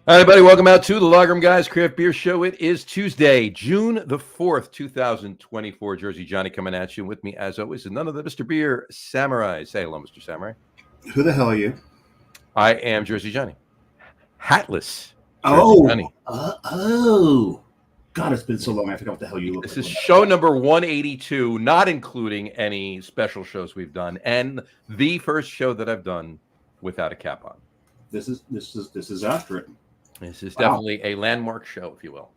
Hi, everybody. Welcome out to the Lagerroom Guys Craft Beer Show. It is Tuesday, June the 4th, 2024. Jersey Johnny coming at you. With me, as always, is none of the Mr. Beer Samurai. Say hello, Mr. Samurai. Who the hell are you? I am Jersey Johnny. Hatless Jersey Johnny. God, it's been so long. I forgot what the hell you look like. This is show number 182, not including any special shows we've done, and the first show that I've done without a cap on. This is accurate. This is definitely a landmark show, if you will.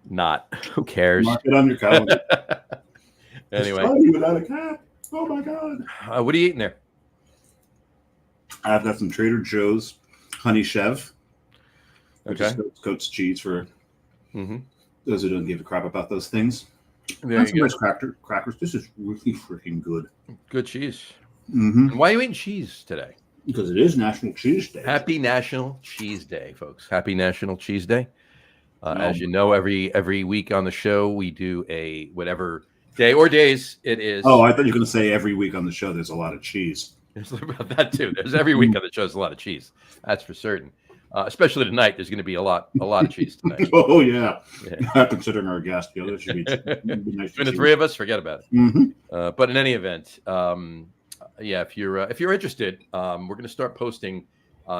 Not. Who cares? Mark it on your calendar. Anyway. Without a cap. Oh, my God. What are you eating there? I've got some Trader Joe's Honey Chev. Which Okay. is goat's cheese for those who don't give a crap about those things. There you go. Nice crackers. This is really freaking good. Good cheese. Mm-hmm. And why are you eating cheese today? Because it is National Cheese Day. Happy National Cheese Day, folks. Happy National Cheese Day. As you know, every week on the show, we do a whatever day or days it is. Oh, I thought you were going to say every week on the show there's a lot of cheese. There's about that, too. There's every week on the show there's a lot of cheese. That's for certain. Especially tonight, there's going to be a lot of cheese tonight. Oh, yeah. Considering our guest, there should be nice. Between the three of us, forget about it. Mm-hmm. But in any event, if you're interested, we're going to start posting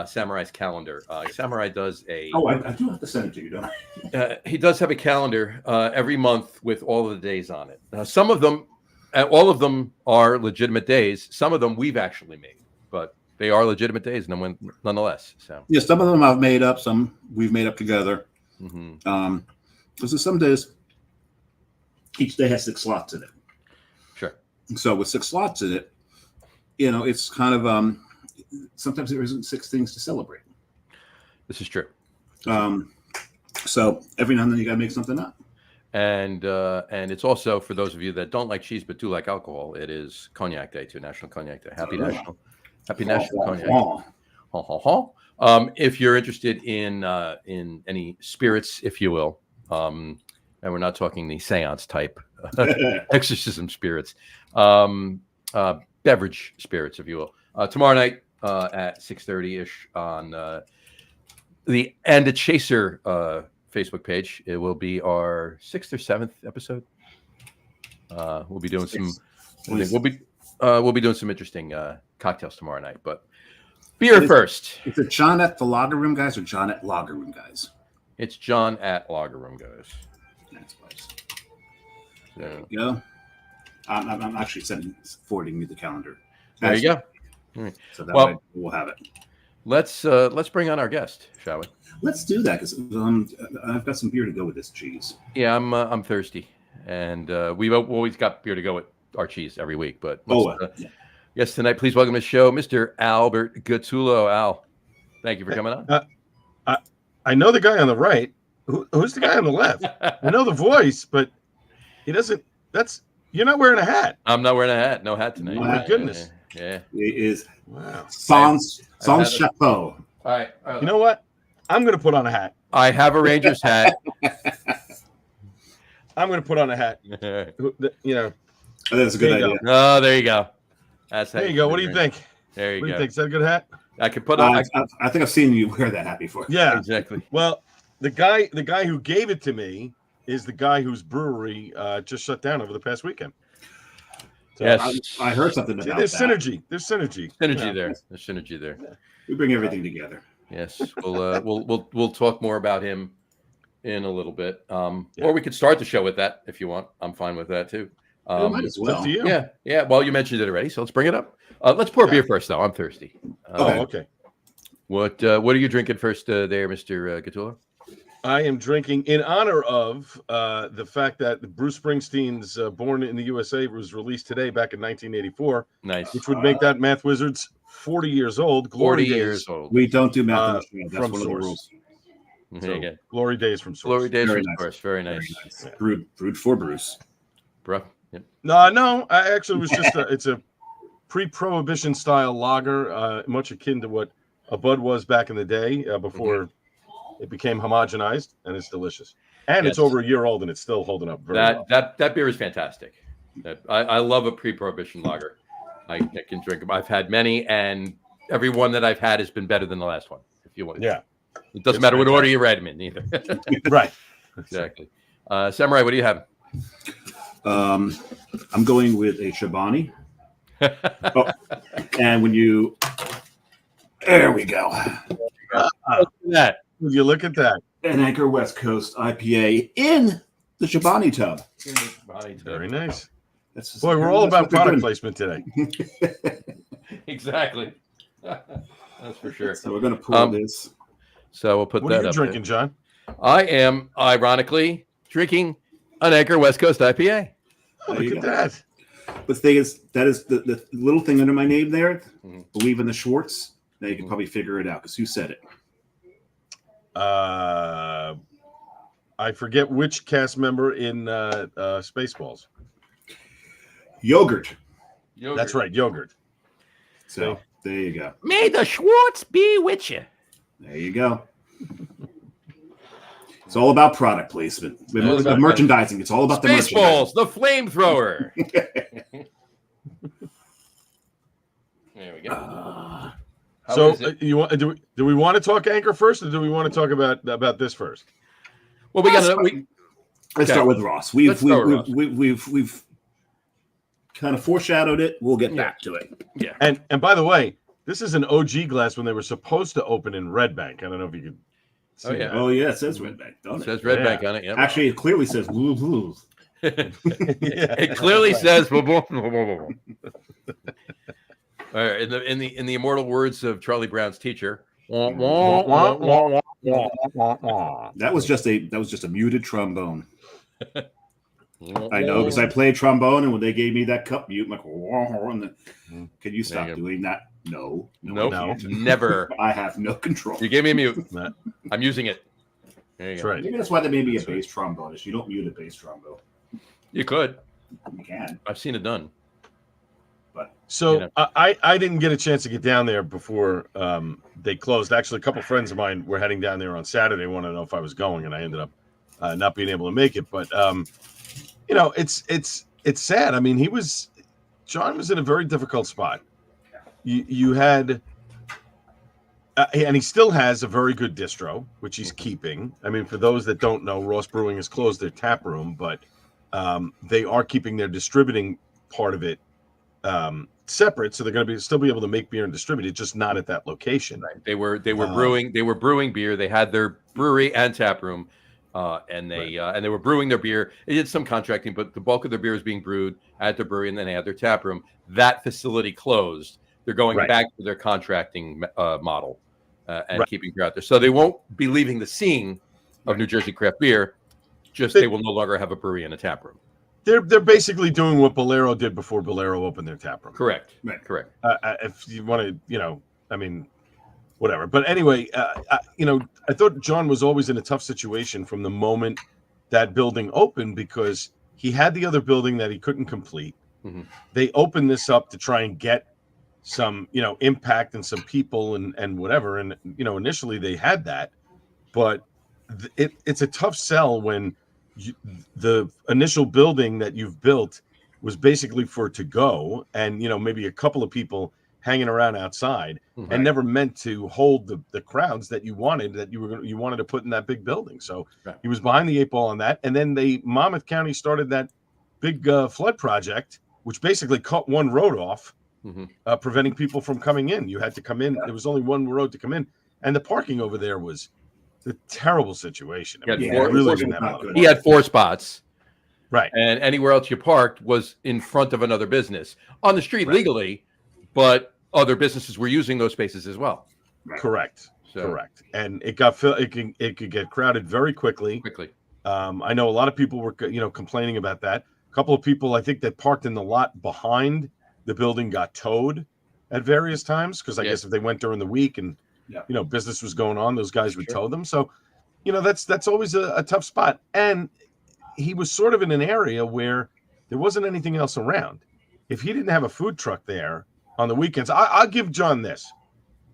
Samurai's calendar. Samurai does a. Oh, I do have to send it to you, don't I? He does have a calendar every month with all of the days on it. Some of them, all of them are legitimate days. Some of them we've actually made, but they are legitimate days, nonetheless. So yeah, some of them I've made up. Some we've made up together. Because some days, each day has 6 slots in it. Sure. So with 6 slots in it, it's kind of sometimes there isn't 6 things to celebrate. This is true. So every now and then you got to make something up. And it's also for those of you that don't like cheese but do like alcohol. It is Cognac Day too, National Cognac Day. Happy National Cognac Day. If you're interested in any spirits, if you will, and we're not talking the seance type exorcism spirits, beverage spirits, if you will. Tomorrow night at 6:30-ish on the And a Chaser Facebook page. It will be our 6th or 7th episode. We'll be doing we'll be doing some interesting cocktails tomorrow night. But beer first. Is it John at the Lagerroom Guys or John at Lagerroom Guys? It's John at Lagerroom Guys. That's nice. So, there you go. I'm actually forwarding you the calendar. There you go. All right. So that way we'll have it. Let's bring on our guest, shall we? Let's do that because I've got some beer to go with this cheese. Yeah, I'm thirsty, and we've always got beer to go with our cheese every week. But yes, tonight, please welcome to the show, Mr. Albert Gattullo. Al, thank you for coming on. I know the guy on the right. Who's the guy on the left? I know the voice, but he doesn't. You're not wearing a hat. I'm not wearing a hat. No hat tonight. Oh, my goodness. Yeah. It is. Wow. Sans chapeau. All right. You know what? I'm going to put on a hat. I have a Rangers hat. I'm going to put on a hat. Oh, that's a good idea. Oh, there you go. There you go. What do you think? There you go. What do you think? Is that a good hat? I could put on. I think I've seen you wear that hat before. Yeah, exactly. Well, the guy who gave it to me is the guy whose brewery just shut down over the past weekend. So yes, I heard something about there's that. synergy. There's synergy. Synergy there. There's synergy there. Yeah. We bring everything together. Yes, we'll talk more about him in a little bit. Or we could start the show with that if you want. I'm fine with that too. Might as well. Up to you. Yeah. Well, you mentioned it already, so let's bring it up. Let's pour beer first, though. I'm thirsty. Okay. What are you drinking first, there, Mr. Gattullo? I am drinking in honor of the fact that Bruce Springsteen's Born in the USA was released today back in 1984. Nice. Which would make that Math Wizards 40 years old. Glory 40 days years old. We don't do math. That's from one of the Source. rules. So, Glory days from Source. Glory days Very from nice. Source. Very nice. Yeah. Brewed for Bruce. Bro. Yep. No. I actually was just it's a pre-prohibition style lager, much akin to what a Bud was back in the day before it became homogenized, and it's delicious. And it's over a year old, and it's still holding up very well. That beer is fantastic. I love a pre-prohibition lager. I can drink them. I've had many, and every one that I've had has been better than the last one. If you want. Yeah. It doesn't matter what order you read them in either. Right. Exactly. Samurai, what do you have? I'm going with a Chobani. And when you, there we go. Look at that. Would you look at that? An Anchor West Coast IPA in the Chobani tub. Very nice. Boy, we're all about product placement today. Exactly. That's for sure. So we're going to pour this. So we'll put What that are you up drinking, there. John? I am, ironically, drinking an Anchor West Coast IPA. Oh, look at that. The thing is, that is the little thing under my name there. Mm-hmm. Believe in the Schwartz. Now you can probably figure it out because who said it? I forget which cast member in Spaceballs. Yogurt. That's right, yogurt. So there you go. May the Schwartz be with you. There you go. It's all about product placement. Merchandising. It's all about the Spaceballs, the flamethrower. There we go. So you want do we want to talk Anchor first, or do we want to talk about this first? Well, let's start with Ross. We've kind of foreshadowed it. We'll get back to it. Yeah. And by the way, this is an OG glass when they were supposed to open in Red Bank. I don't know if you could see that. Oh yeah, it says Red Bank, don't it? It says Red Bank on it. Yeah. Actually, it clearly says woo woo. It clearly says blah, blah, blah, blah, blah. All right, in the immortal words of Charlie Brown's teacher. That was just a muted trombone. I know because I played trombone, and when they gave me that cup mute, I'm like, can you stop doing that? No, never. I have no control. You gave me a mute. I'm using it. There you That's go. right. Maybe that's why they made me a bass trombonist. You don't mute a bass trombone. You could. You can. I've seen it done. So I didn't get a chance to get down there before they closed. Actually, a couple friends of mine were heading down there on Saturday. Wanted to know if I was going, and I ended up not being able to make it. But it's sad. I mean, John was in a very difficult spot. You had, and he still has a very good distro, which he's keeping. I mean, for those that don't know, Ross Brewing has closed their tap room, but they are keeping their distributing part of it separate, so they're going to still be able to make beer and distribute it, just not at that location. Right. They were brewing beer. They had their brewery and tap room, and they were brewing their beer. They did some contracting, but the bulk of their beer is being brewed at the brewery, and then they had their tap room. That facility closed. They're going back to their contracting model and keeping beer out there. So they won't be leaving the scene of New Jersey craft beer. Just they will no longer have a brewery and a tap room. They're basically doing what Bolero did before Bolero opened their tap room. Correct. Right. Correct. If you want to, I mean, whatever. But anyway, I thought John was always in a tough situation from the moment that building opened because he had the other building that he couldn't complete. Mm-hmm. They opened this up to try and get some, impact and some people and whatever. And, initially they had that, but it's a tough sell when the initial building that you've built was basically for to go and maybe a couple of people hanging around outside and never meant to hold the crowds that you wanted to put in that big building. So he was behind the eight ball on that. And then Monmouth County started that big flood project, which basically cut one road off, preventing people from coming in. You had to come in. There was only one road to come in, and the parking over there was a terrible situation. He He had 4 spots. Right. And anywhere else you parked was in front of another business on the street legally, but other businesses were using those spaces as well. Right. Correct. So, Correct. And it got it could get crowded very quickly. I know a lot of people were complaining about that. A couple of people I think that parked in the lot behind the building got towed at various times because I guess if they went during the week and business was going on, those guys would tow them. So, that's always a tough spot. And he was sort of in an area where there wasn't anything else around. If he didn't have a food truck there on the weekends, I'll give John this.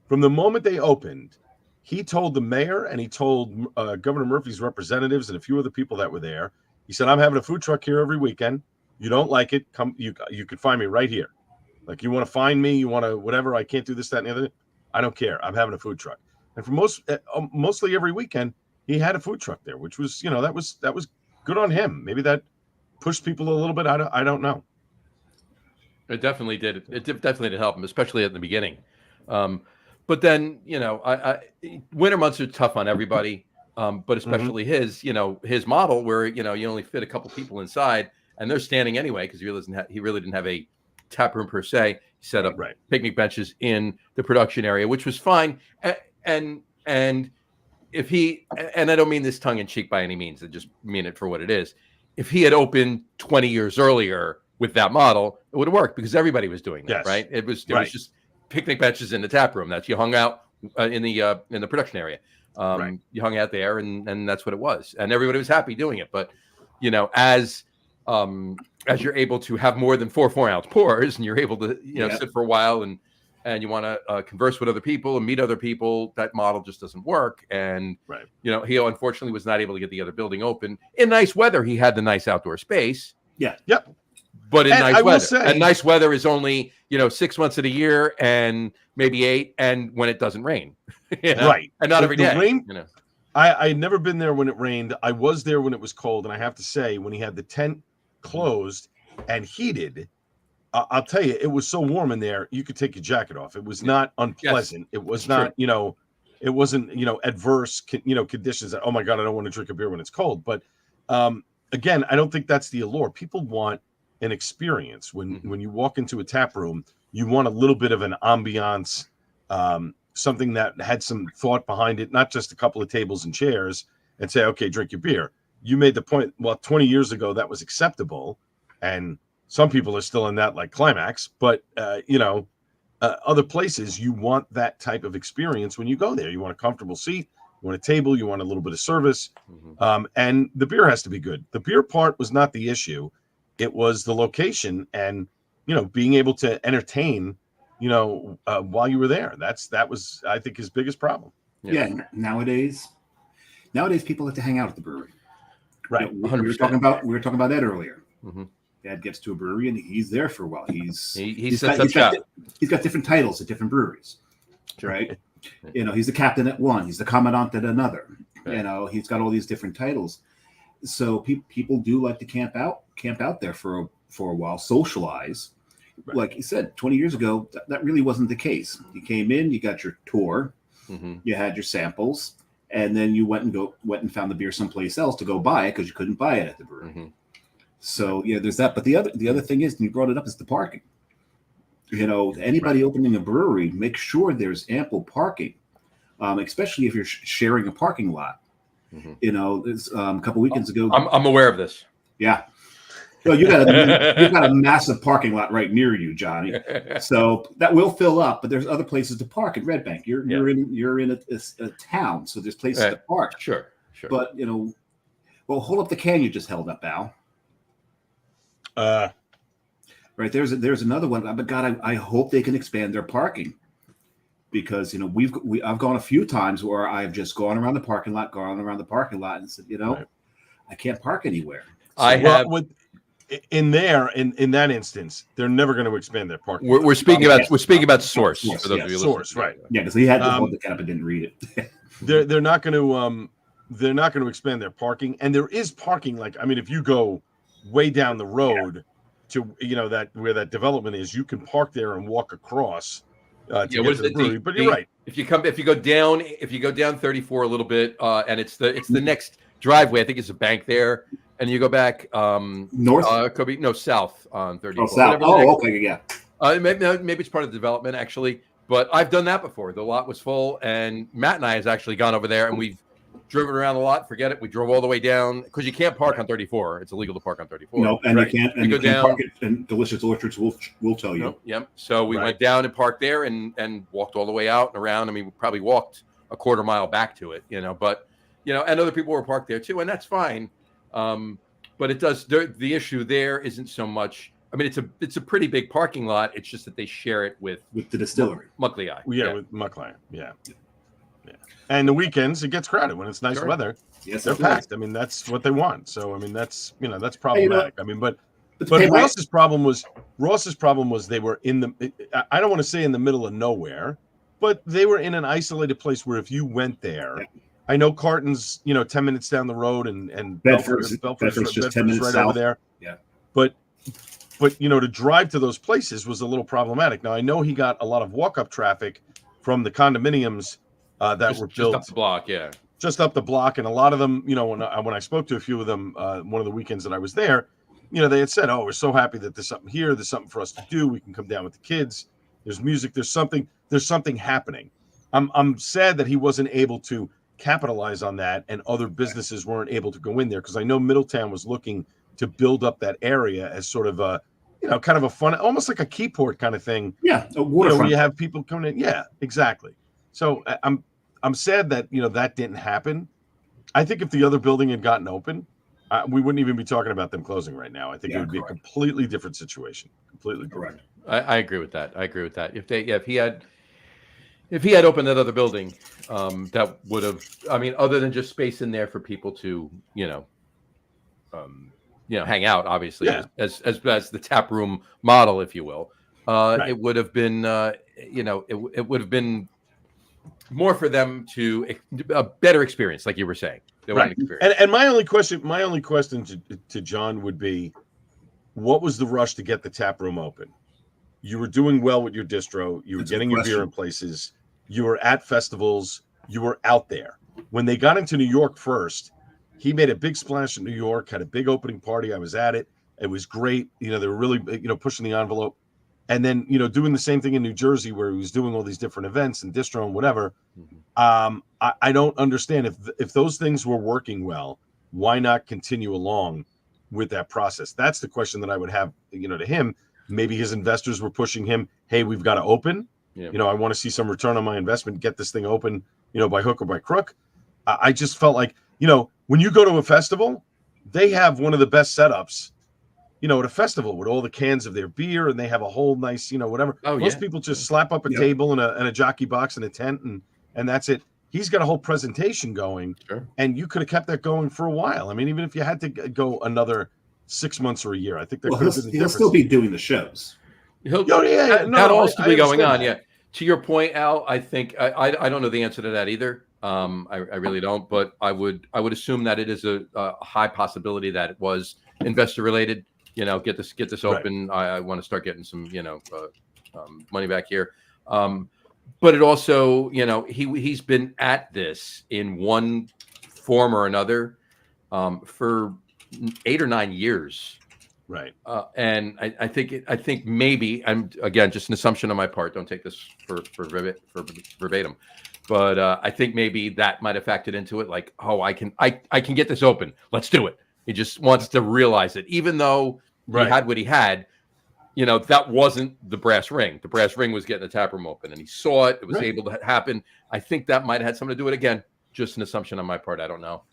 From the moment they opened, he told the mayor and he told Governor Murphy's representatives and a few other people that were there. He said, "I'm having a food truck here every weekend. You don't like it? Come. You can find me right here. Like you want to find me, you want to whatever. I can't do this, that, and the other. I don't care. I'm having a food truck." and for mostly every weekend he had a food truck there, which was that was good on him. Maybe that pushed people a little bit. I don't know. It definitely did. Definitely did help him, especially at the beginning. But then, winter months are tough on everybody, but especially his model where, you only fit a couple people inside and they're standing anyway because he really didn't have a tap room per se. He set up picnic benches in the production area, which was fine. And if and I don't mean this tongue in cheek by any means, I just mean it for what it is. If he had opened 20 years earlier with that model, it would have worked because everybody was doing that, right? It was just picnic benches in the tap room that you hung out in the production area. You hung out there, and that's what it was, and everybody was happy doing it. But as you're able to have more than 4-ounce pours, and you're able to sit for a while, and you want to converse with other people and meet other people, that model just doesn't work. And he unfortunately was not able to get the other building open in nice weather. He had the nice outdoor space. Yeah. Yep. But in nice weather, and nice weather is only 6 months of the year, and maybe 8, and when it doesn't rain, right, and not every day. Rain, I had never been there when it rained. I was there when it was cold, and I have to say, when he had the tent closed and heated, I'll tell you, it was so warm in there you could take your jacket off. It was not unpleasant. Yes, it was not, it wasn't adverse, conditions that, oh my God, I don't want to drink a beer when it's cold. But again, I don't think that's the allure. People want an experience. When you walk into a tap room, you want a little bit of an ambiance, something that had some thought behind it, not just a couple of tables and chairs and say, okay, drink your beer. You made the point, well, 20 years ago that was acceptable, and some people are still in that, like Climax, but other places, you want that type of experience when you go there. You want a comfortable seat, you want a table, you want a little bit of service, and the beer has to be good. The beer part was not the issue. It was the location and, being able to entertain, while you were there. That was, I think, his biggest problem. Yeah. Nowadays people like to hang out at the brewery. Right. We were talking about that earlier. Dad gets to a brewery and he's there for a while. He's got different titles at different breweries. Right. He's the captain at one, he's the commandant at another. Right. He's got all these different titles. So people do like to camp out there for a while, socialize. Right. Like you said, 20 years ago, that really wasn't the case. You came in, you got your tour, you had your samples, and then you went and found the beer someplace else to go buy it because you couldn't buy it at the brewery. So there's that. But the other thing is, and you brought it up, is the parking. Anybody opening a brewery, make sure there's ample parking, especially if you're sharing a parking lot. There's a couple weekends ago. I'm aware of this. Yeah. Well, you've got a massive parking lot right near you, Johnny. So that will fill up, but there's other places to park at Red Bank. You're in a town, so there's places to park. Sure. But well, hold up the can you just held up, Al. Right, there's another one. But God, I hope they can expand their parking, because I've gone a few times where I've just gone around the parking lot and said, I can't park anywhere. So, in that instance, they're never going to expand their parking. We're speaking about source. For those of you source, right? Yeah, because he had to hold the cap and didn't read it. they're not going to expand their parking, and there is parking. Like, I mean, if you go way down the road to that where that development is, you can park there and walk across to get to the brewery. But you're right. If you go down 34 a little bit, and it's the next driveway. I think it's a bank there. And you go back north, south on 34. Oh, south. Okay, yeah. Maybe it's part of the development actually, but I've done that before. The lot was full, and Matt and I has actually gone over there, and we've driven around a lot. Forget it. We drove all the way down because you can't park on 34. It's illegal to park on 34. No, and you can't. And you can't park it. And Delicious Orchards will tell you. Yep. So we went down and parked there, and walked all the way out and around. I mean, we probably walked a quarter mile back to it. But and other people were parked there too, and that's fine. But it does. The issue there isn't so much. I mean, it's a pretty big parking lot. It's just that they share it with the distillery, Muckley. With Muckley. Yeah. And the weekends it gets crowded when it's nice weather. Yes, they're packed. I mean, that's what they want. So I mean, that's problematic. I mean, but Ross's problem was they were in the. I don't want to say in the middle of nowhere, but they were in an isolated place where if you went there, I know Carton's, 10 minutes down the road, and Bedford's just 10 minutes right south. over there. Yeah. But to drive to those places was a little problematic. Now I know he got a lot of walk-up traffic from the condominiums that were built just up the block. Yeah. Just up the block, and a lot of them, when I spoke to a few of them, one of the weekends that I was there, they had said, "Oh, we're so happy that there's something here. There's something for us to do. We can come down with the kids. There's music. There's something happening." I'm sad that he wasn't able to capitalize on that, and other businesses weren't able to go in there, because I know Middletown was looking to build up that area as sort of a, kind of a fun, almost like a Keyport kind of thing. Yeah, a waterfront. Where you have people coming in. Yeah, exactly. So I'm sad that that didn't happen. I think if the other building had gotten open, we wouldn't even be talking about them closing right now. I think it would be a completely different situation. Completely different. I agree with that. If he had opened that other building, that would have. I mean, other than just space in there for people to hang out. Obviously, as the tap room model, if you will, it would have been. It would have been more for them to a better experience, like you were saying. Right. And my only question to John would be, what was the rush to get the tap room open? You were doing well with your distro. You were getting your beer in places. You were at festivals. You were out there. When they got into New York first, he made a big splash in New York, had a big opening party. I was at it. It was great. They were really, pushing the envelope. And then, doing the same thing in New Jersey, where he was doing all these different events and distro and whatever. I don't understand if those things were working well, why not continue along with that process? That's the question that I would have, to him. Maybe his investors were pushing him. Hey, we've got to open. Yeah. I want to see some return on my investment. Get this thing open, by hook or by crook. I just felt like, when you go to a festival, they have one of the best setups. At a festival with all the cans of their beer, and they have a whole nice, whatever. Most people just slap up a table and a jockey box and a tent, and that's it. He's got a whole presentation going, and you could have kept that going for a while. I mean, even if you had to go another 6 months or a year, I think he'll still be doing the shows. That'll all still be going on. Yeah. To your point, Al, I think I don't know the answer to that either. I really don't, but I would assume that it is a high possibility that it was investor related. Get this open. Right. I want to start getting some, money back here. But it also, he's been at this in one form or another for 8 or 9 years. Right. And I think maybe, I'm again, just an assumption on my part. Don't take this for verbatim. But I think maybe that might have factored into it. Like, oh, I can get this open. Let's do it. He just wants to realize it, even though he had what he had. That wasn't the brass ring. The brass ring was getting the tap room open, and he saw it. It was able to happen. I think that might have had something to do with it. Again, just an assumption on my part. I don't know.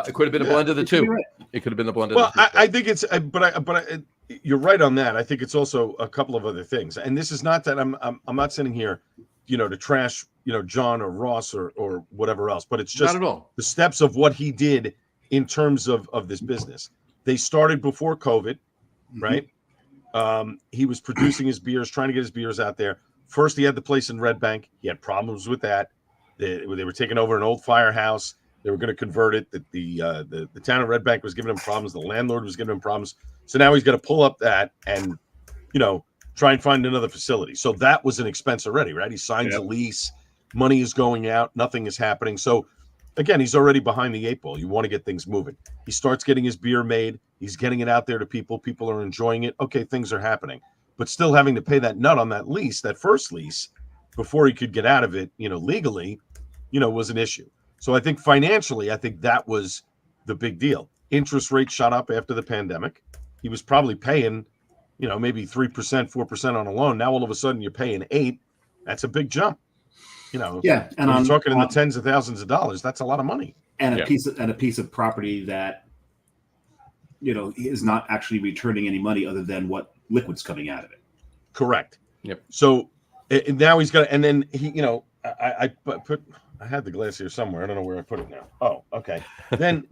It could have been a blend of the two. Right. It could have been the blend of the two. Well, I think it's, but you're right on that. I think it's also a couple of other things. And this is not that I'm not sitting here, to trash, John or Ross or whatever else, but it's just not at all. The steps of what he did in terms of this business. They started before COVID, right? He was producing his beers, trying to get his beers out there. First, he had the place in Red Bank. He had problems with that. They were taking over an old firehouse. They were going to convert it. The town of Red Bank was giving him problems. The landlord was giving him problems. So now he's got to pull up that and, try and find another facility. So that was an expense already, right? He signs a lease. Money is going out. Nothing is happening. So, again, he's already behind the 8 ball. You want to get things moving. He starts getting his beer made. He's getting it out there to people. People are enjoying it. Okay, things are happening. But still having to pay that nut on that lease, that first lease, before he could get out of it, legally, was an issue. So I think financially, that was the big deal. Interest rates shot up after the pandemic. He was probably paying, maybe 3%, 4% on a loan. Now all of a sudden you're paying 8%. That's a big jump. Yeah, and I'm talking in the tens of thousands of dollars. That's a lot of money. And a piece of property that is not actually returning any money other than what liquid's coming out of it. Correct. Yep. So now he's got, and then he, I had the glass here somewhere. I don't know where I put it now. Oh, okay. Then,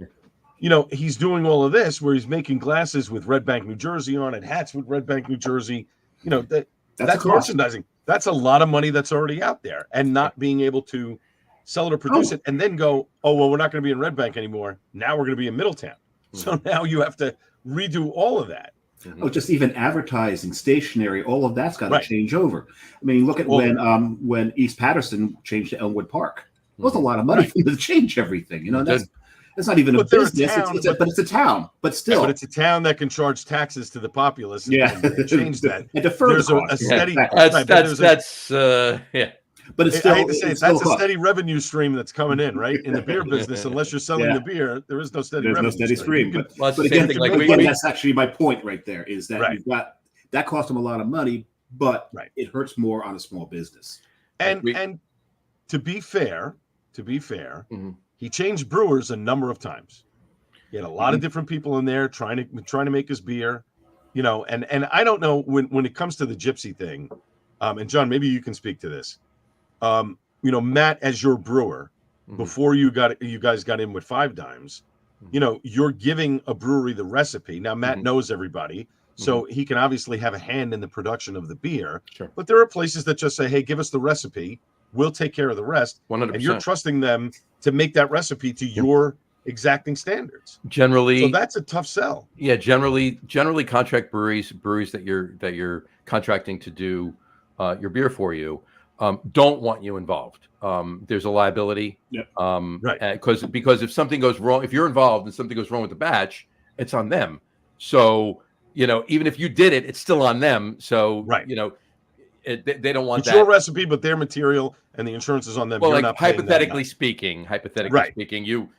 he's doing all of this where he's making glasses with Red Bank, New Jersey on it, hats with Red Bank, New Jersey. That's a cost. merchandising. That's a lot of money that's already out there, and not being able to sell it or produce it, and then go, oh, well, we're not going to be in Red Bank anymore. Now we're going to be in Middletown. So now you have to redo all of that. Oh, just even advertising, stationery, all of that's got to change over. I mean, look at when East Patterson changed to Elmwood Park. It was a lot of money for them to change everything. You know, that's not even a business, but it's a town. But still, but it's a town that can charge taxes to the populace. And change that. And defer the cost. A steady. But it's still, I hate to say it, that's a steady revenue stream that's coming in, right? In the beer business, unless you're selling the beer, there is no steady revenue stream. But again, that's actually my point right there, is that you've got that cost them a lot of money, but it hurts more on a small business. And to be fair, he changed brewers a number of times. He had a lot of different people in there trying to make his beer, you know, and I don't know when it comes to the gypsy thing, and John, maybe you can speak to this. You know, Matt, as your brewer, before you guys got in with Five Dimes, you know, you're giving a brewery the recipe. Now, Matt knows everybody, so he can obviously have a hand in the production of the beer. Sure. But there are places that just say, hey, give us the recipe. We'll take care of the rest. 100%. And you're trusting them to make that recipe to your exacting standards. Generally, so that's a tough sell. Yeah, generally contract breweries that you're contracting to do your beer for you, don't want you involved. There's a liability. Because if something goes wrong, if you're involved and something goes wrong with the batch, it's on them. So, you know, even if you did it, it's still on them. So, you know, they don't want it's that. Your recipe, but their material, and the insurance is on them. Well, you're like not hypothetically speaking,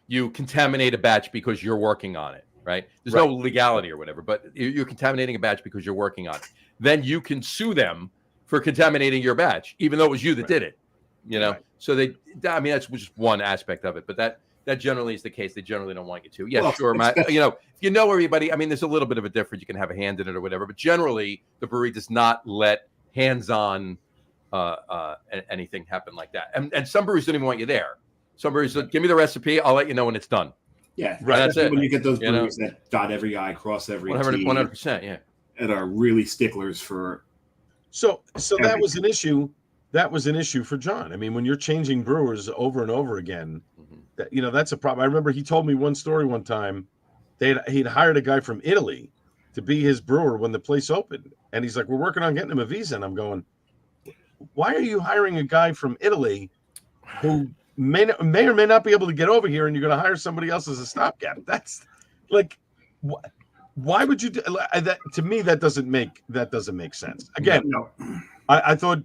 you contaminate a batch because you're working on it, right? There's no legality or whatever, but you're contaminating a batch because you're working on it. Then you can sue them for contaminating your batch, even though it was you that did it. You know, so that's just one aspect of it, but that generally is the case. They generally don't want you to. Yeah, well, sure, Matt. You know, if you know everybody, I mean, there's a little bit of a difference. You can have a hand in it or whatever, but generally, the brewery does not let hands-on anything happen like that. And some breweries don't even want you there. Some breweries give me the recipe. I'll let you know when it's done. Yeah, that's it. When you get those breweries that dot every I, cross every T, 100%, yeah, and are really sticklers for. So that was an issue. That was an issue for John. I mean, when you're changing brewers over and over again, that's a problem. I remember he told me one story one time. He'd hired a guy from Italy to be his brewer when the place opened, and he's like, "We're working on getting him a visa." And I'm going, "Why are you hiring a guy from Italy who may or may not be able to get over here, and you're going to hire somebody else as a stopgap?" That's like, why would you do that? To me, that doesn't make sense. Again, no. I thought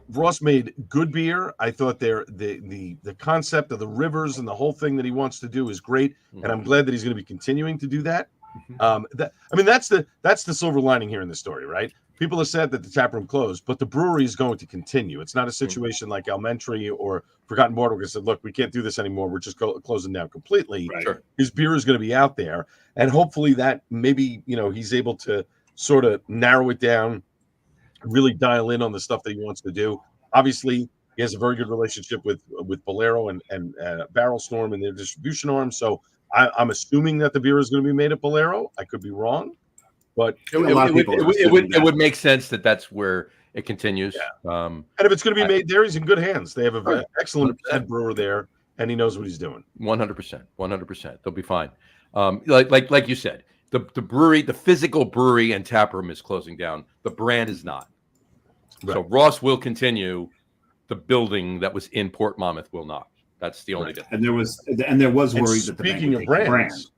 Ross made good beer. I thought the concept of the rivers and the whole thing that he wants to do is great, and I'm glad that he's going to be continuing to do that. That's the silver lining here in the story, right? People are sad that the tap room closed, but the brewery is going to continue. It's not a situation like Elementary or Forgotten Border where said, "Look, we can't do this anymore. We're just closing down completely." Right. Sure. His beer is going to be out there, and hopefully that maybe he's able to sort of narrow it down, really dial in on the stuff that he wants to do. Obviously, he has a very good relationship with Bolero and Barrel Storm and their distribution arm. So I'm assuming that the beer is going to be made at Bolero. I could be wrong, but it would make sense that that's where it continues. Yeah. And if it's going to be made there, he's in good hands. They have an excellent head brewer there, and he knows what he's doing. 100%. They'll be fine. Like you said, the brewery, the physical brewery and tap room is closing down. The brand is not. Right. So Ross will continue. The building that was in Port Monmouth will not. That's the only difference. And there was worry that the speaking of brands,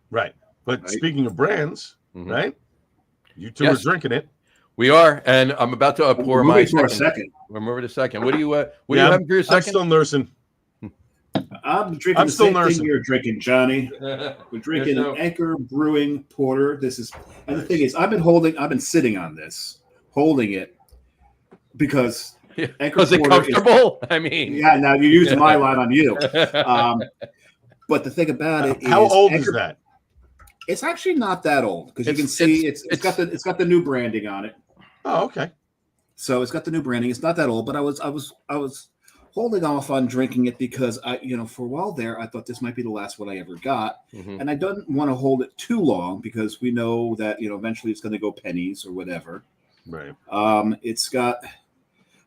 right? But speaking of brands, right? You two are drinking it. We are, and I'm about to pour my second. We're moving to second. What do you having for your second? I'm still nursing. I'm drinking the same thing you're drinking, Johnny. We're drinking an Anchor Brewing Porter. And the thing is, I've been sitting on this, holding it, because Anchor was it comfortable? I mean, yeah. Now you're using my line on you. But the thing about it is, how old is that? It's actually not that old, because you can see it's got the new branding on it. Oh, okay. So it's got the new branding. It's not that old, but I was holding off on drinking it because for a while there I thought this might be the last one I ever got, and I don't want to hold it too long because we know that eventually it's going to go pennies or whatever. Right. It's got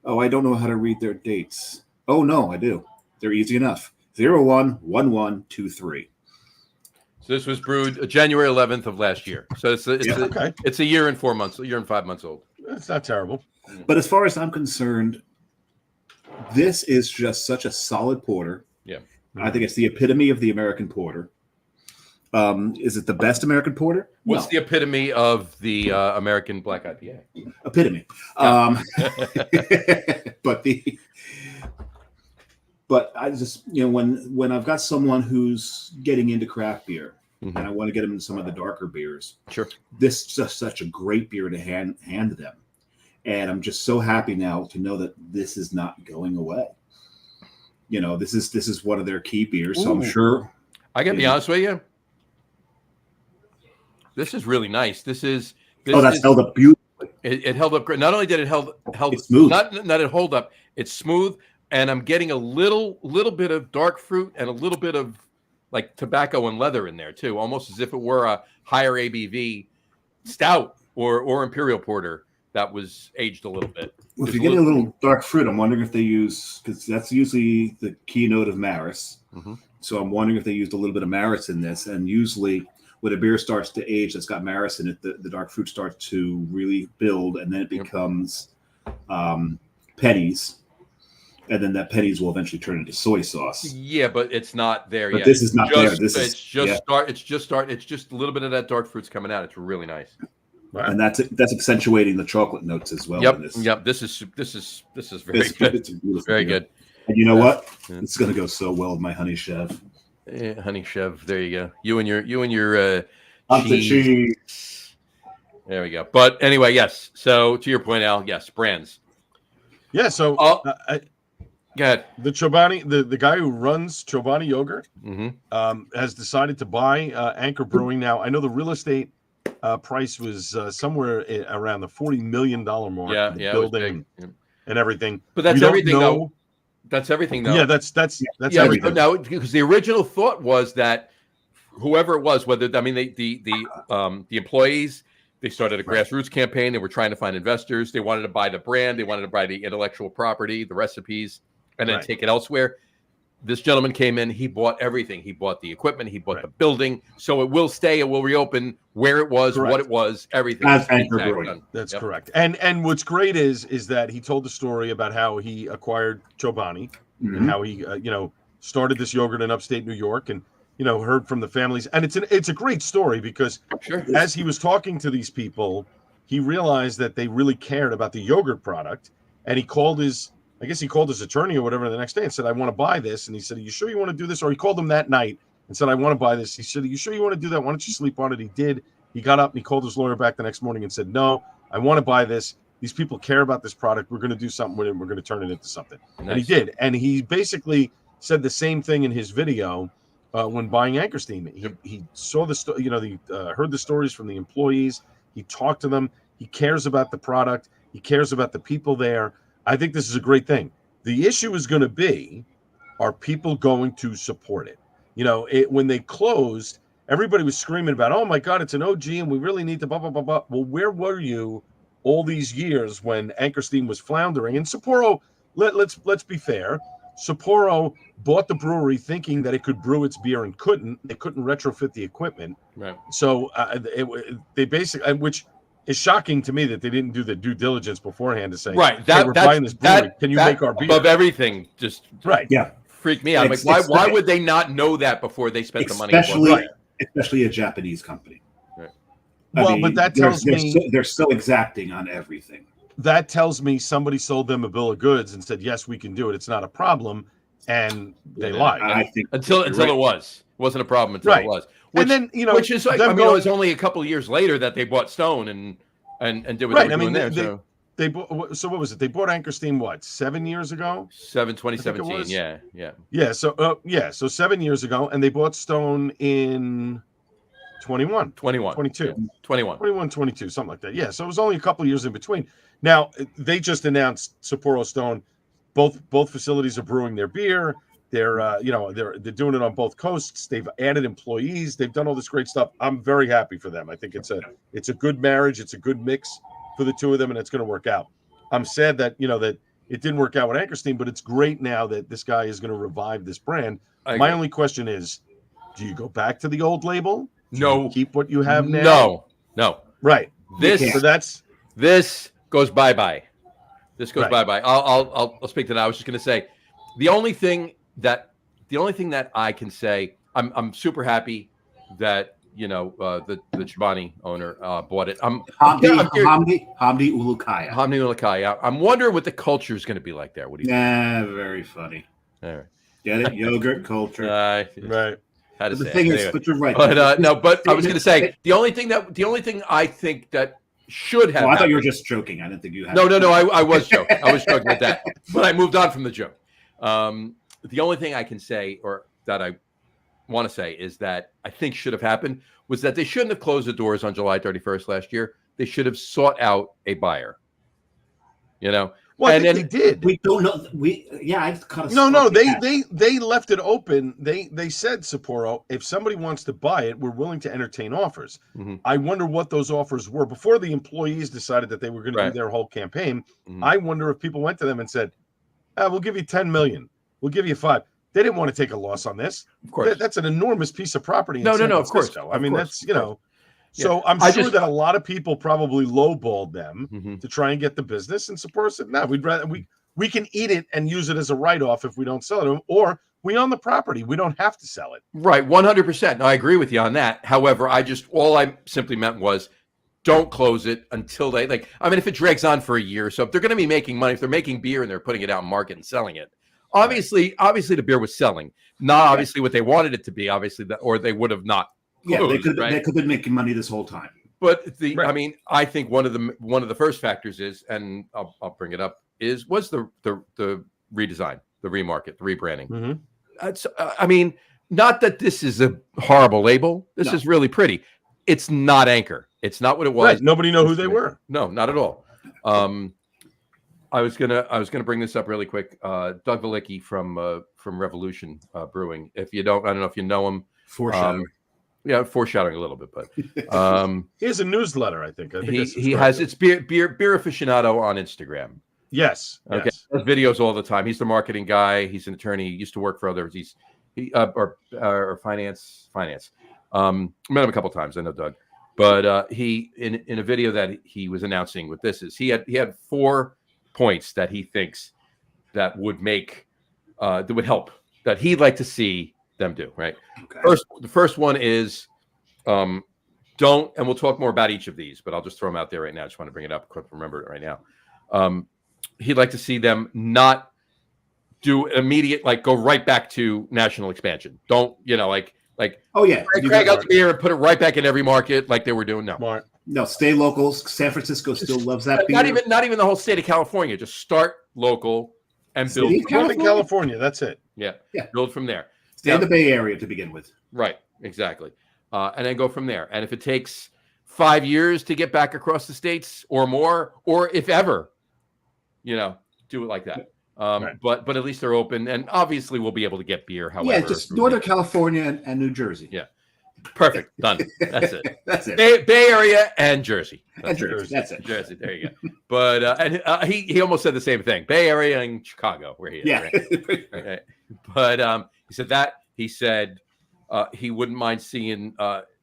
Oh, I don't know how to read their dates. Oh no, I do. They're easy enough. 011123. So this was brewed January 11th of last year. So it's a year and 4 months, a year and 5 months old. That's not terrible. But as far as I'm concerned, this is just such a solid porter. Yeah. I think it's the epitome of the American porter. Is it the best American porter? What's the epitome of the American Black IPA? Epitome. But I just, when I've got someone who's getting into craft beer and I want to get them into some of the darker beers, sure, this is just such a great beer to hand them. And I'm just so happy now to know that this is not going away. This is one of their key beers. Ooh. So I'm sure. I gotta be honest with you. This is really nice. This held up beautifully. It held up great. Not only did it held it's smooth. Not it hold up. It's smooth, and I'm getting a little bit of dark fruit and a little bit of like tobacco and leather in there too, almost as if it were a higher ABV stout or imperial porter that was aged a little bit. Well, if you're getting a little dark fruit, I'm wondering if they use, because that's usually the keynote of Maris. Mm-hmm. So I'm wondering if they used a little bit of Maris in this, and usually when a beer starts to age that's got Maris in it, the dark fruit starts to really build, and then it becomes pennies, and then that pennies will eventually turn into soy sauce. Yeah, but it's not there yet. This is not there. It's just a little bit of that dark fruit's coming out. It's really nice. Wow. And that's accentuating the chocolate notes as well. Yep. This is very good. It's very good. And you know what? It's going to go so well with my honey chev. Yeah, honey chev. There you go. You and your cheese. There we go. But anyway, yes. So to your point, Al, yes, brands. Yeah. So go ahead. The Chobani, the guy who runs Chobani Yogurt, has decided to buy Anchor Brewing. Now I know the real estate price was somewhere around the $40 million mark. Yeah, building and everything. But that's everything, though. That's everything, though. Yeah, that's everything. No, because the original thought was that whoever it was, the employees, they started a grassroots campaign. They were trying to find investors. They wanted to buy the brand. They wanted to buy the intellectual property, the recipes, and then take it elsewhere. This gentleman came in. He bought everything. He bought the equipment. He bought the building. So it will stay. It will reopen where it was, what it was, everything. That's correct. And what's great is that he told the story about how he acquired Chobani and how he started this yogurt in upstate New York and heard from the families. And it's a great story because as he was talking to these people, he realized that they really cared about the yogurt product, and he called his attorney or whatever the next day and said, I want to buy this. And he said, are you sure you want to do this? Or he called him that night and said, I want to buy this. He said, are you sure you want to do that? Why don't you sleep on it? He did. He got up and he called his lawyer back the next morning and said, no, I want to buy this. These people care about this product. We're going to do something with it. We're going to turn it into something. Nice. And he did. And he basically said the same thing in his video when buying Anchor Steam. He saw heard the stories from the employees. He talked to them. He cares about the product. He cares about the people there. I think this is a great thing. The issue is going to be, are people going to support it? When they closed, everybody was screaming about, oh my God, it's an OG and we really need to blah, blah, blah, blah. Well, where were you all these years when Anchor Steam was floundering? And Sapporo, let's be fair. Sapporo bought the brewery thinking that it could brew its beer and couldn't. They couldn't retrofit the equipment. Right. So they basically, which is shocking to me that they didn't do the due diligence beforehand to say, we're buying this brewery. Can you make our beer? Above everything, just freak me out. Why would they not know that before they spent the money? Especially a Japanese company. Right. But that tells me they're so exacting on everything. That tells me somebody sold them a bill of goods and said, yes, we can do it. It's not a problem. And they lied. I think until it was. It wasn't a problem until it was. Which, and then, which is like, it was only a couple of years later that they bought Stone and did what they were doing there. They bought, so what was it? They bought Anchor Steam, 7 years ago? 2017, yeah. So 7 years ago, and they bought Stone in 22, something like that. Yeah, so it was only a couple of years in between. Now, they just announced Sapporo Stone. Both facilities are brewing their beer. They're doing it on both coasts. They've added employees. They've done all this great stuff. I'm very happy for them. I think it's a good marriage. It's a good mix for the two of them, and it's going to work out. I'm sad that It didn't work out with Anchorstein, but it's great now that this guy is going to revive this brand. I My agree. only question is, do you go back to the old label? Do No. you keep what you have now? No. Right. This So this goes bye-bye. This goes Right. bye-bye. I'll speak to that. I was just going to say the only thing that I can say, I'm super happy that the Chobani owner bought it. Hamdi Ulukaya. Hamdi Ulukaya. I'm wondering what the culture is going to be like there. What do you think? Very funny. All right. Get it? Yogurt culture. right. How to But the say thing it. is, Anyway. but you're right. But no, but I was going to say the only thing I think that should have. I thought happened- you were just joking. I didn't think you had. No. I was joking. I was joking with that, but I moved on from the joke. The only thing I can say, or that I want to say, is that I think should have happened was that they shouldn't have closed the doors on July 31st last year. They should have sought out a buyer. Well, I think they did. We don't know. I kind of. No. They left it open. They said, Sapporo, if somebody wants to buy it, we're willing to entertain offers. Mm-hmm. I wonder what those offers were before the employees decided that they were going to do their whole campaign. Mm-hmm. I wonder if people went to them and said, we'll give you 10 million. We'll give you 5. They didn't want to take a loss on this. Of course. That's an enormous piece of property. In No, San of course. Francisco. I mean, that's, Yeah. So I'm sure that a lot of people probably lowballed them to try and get the business, and Sapporo said, no, we'd rather we can eat it and use it as a write-off if we don't sell it, or we own the property. We don't have to sell it. Right. 100%. No, I agree with you on that. However, all I simply meant was don't close it until they if it drags on for a year, so if they're going to be making money, if they're making beer and they're putting it out in market and selling it, obviously the beer was selling, not obviously what they wanted it to be, obviously or they would have not. Yeah, they could have been making money this whole time. But I think one of the first factors is, and I'll bring it up, was the redesign, the remarket, the rebranding. Mm-hmm. That's not that this is a horrible label. This is really pretty. It's not Anchor. It's not what it was. Right. Nobody knew who they were. No, not at all. I was gonna bring this up really quick. Doug Valicki from Revolution Brewing. I don't know if you know him. Foreshadowing. Foreshadowing a little bit, but he has a newsletter. I think he has it's beer aficionado on Instagram. Yes. Okay. Yes. He does videos all the time. He's the marketing guy. He's an attorney. He used to work for others. Or finance. Met him a couple times. I know Doug, but he in a video that he was announcing with this is he had 4 points that he thinks that would make that would help, that he'd like to see them do. Right. Okay. The first one is don't, and we'll talk more about each of these, but I'll just throw them out there right now. I just want to bring it up. I couldn't remember it right now. He'd like to see them not do immediate, go right back to national expansion. Don't, oh yeah, crack out the beer and put it right back in every market like they were doing. No, stay local. San Francisco still loves that beer. Not even the whole state of California. Just start local and build. California. That's it. Yeah. Build from there. Stay in the Bay Area to begin with. Right. Exactly. And then go from there. And if it takes 5 years to get back across the states or more, or if ever, do it like that. Right. But at least they're open, and obviously we'll be able to get beer. However, just Northern California and New Jersey. Yeah. Perfect. Done. That's it. That's it. Bay Area and Jersey. Jersey. That's it. Jersey. There you go. But he almost said the same thing. Bay Area and Chicago, where he is. Yeah. Right? But he said that. He said he wouldn't mind seeing.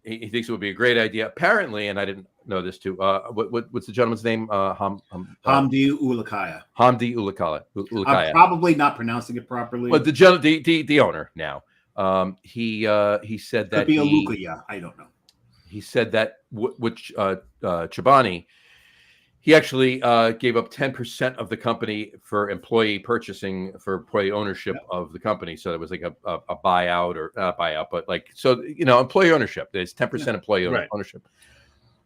He thinks it would be a great idea. Apparently, and I didn't know this too. What's the gentleman's name? Hamdi Ulukaya. Hamdi Ulukaya. I'm probably not pronouncing it properly. But the owner now. He said that could be Ulukaya. I don't know. He said that which Chobani, he actually gave up 10% of the company for employee purchasing, for employee ownership of the company. So it was like a buyout, or not buyout, but employee ownership. There's 10% employee ownership.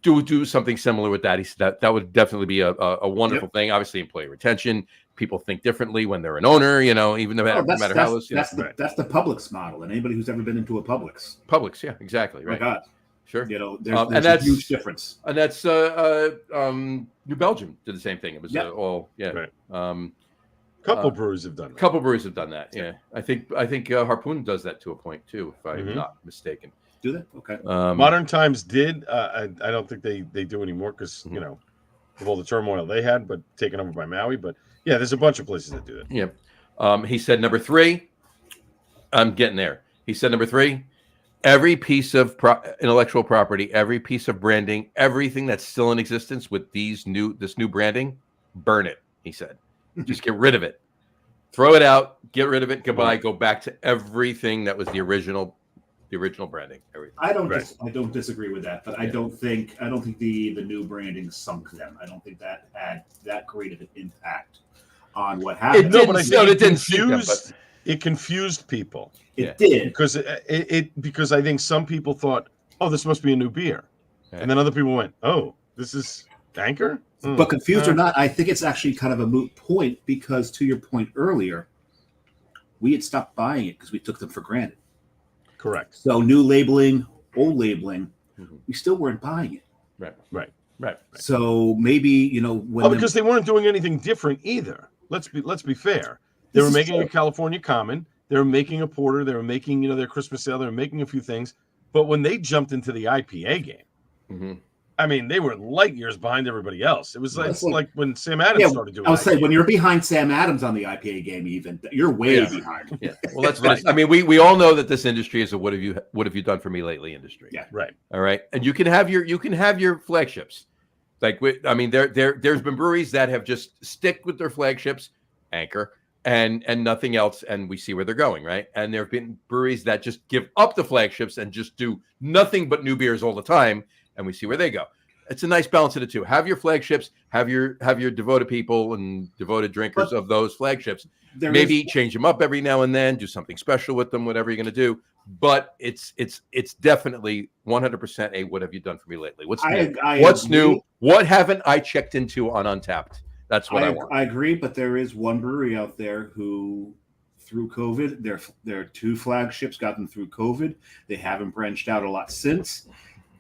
Do something similar with that. He said that would definitely be a wonderful thing. Obviously, employee retention. People think differently when they're an owner, even no matter how it's. That's the Publix model, and anybody who's ever been into a Publix. Publix, yeah, exactly, right. Oh my God. Sure. There's a huge difference. And that's New Belgium did the same thing. It was all couple breweries have done that. Couple breweries have done that. Yeah. I think Harpoon does that to a point too, if I'm not mistaken. Do they? Okay. Modern Times did. I don't think they do anymore because of all the turmoil they had, but taken over by Maui. But yeah, there's a bunch of places that do that. Yeah. He said number 3. I'm getting there. He said number 3. Every piece of intellectual property, every piece of branding, everything that's still in existence with this new branding, burn it. He said, just get rid of it, throw it out, get rid of it. Goodbye. Go back to everything that was the original branding. Everything. I don't disagree with that, but I don't think the new branding sunk them. I don't think that had that great of an impact on what happened. It confused people. It did because I think some people thought, oh, this must be a new beer, and then other people went, oh, this is Anchor. But confused or not, I think it's actually kind of a moot point because, to your point earlier, we had stopped buying it because we took them for granted. Correct. So new labeling, old labeling, we still weren't buying it. Right. So maybe because they weren't doing anything different either. Let's be fair. They were making a California Common. They were making a porter. They were making their Christmas ale. They were making a few things. But when they jumped into the IPA game, I mean, they were light years behind everybody else. It was like when Sam Adams started doing. I would say when you're behind Sam Adams on the IPA game, even you're way behind. Yeah, well, that's right. I mean, we all know that this industry is a what have you done for me lately industry. Yeah, right. All right, and you can have your flagships. Like there's been breweries that have just stick with their flagships, Anchor, and nothing else, and we see where they're going, right? And there have been breweries that just give up the flagships and just do nothing but new beers all the time. And we see where they go. It's a nice balance of the two. Have your flagships, have your devoted people and devoted drinkers of those flagships. Maybe change them up every now and then, do something special with them, whatever you're going to do. But it's definitely 100% a what have you done for me lately? What's new? What's new? What haven't I checked into on Untapped? That's what I want. I agree, but there is one brewery out there who, through COVID, their 2 flagships got them through COVID. They haven't branched out a lot since.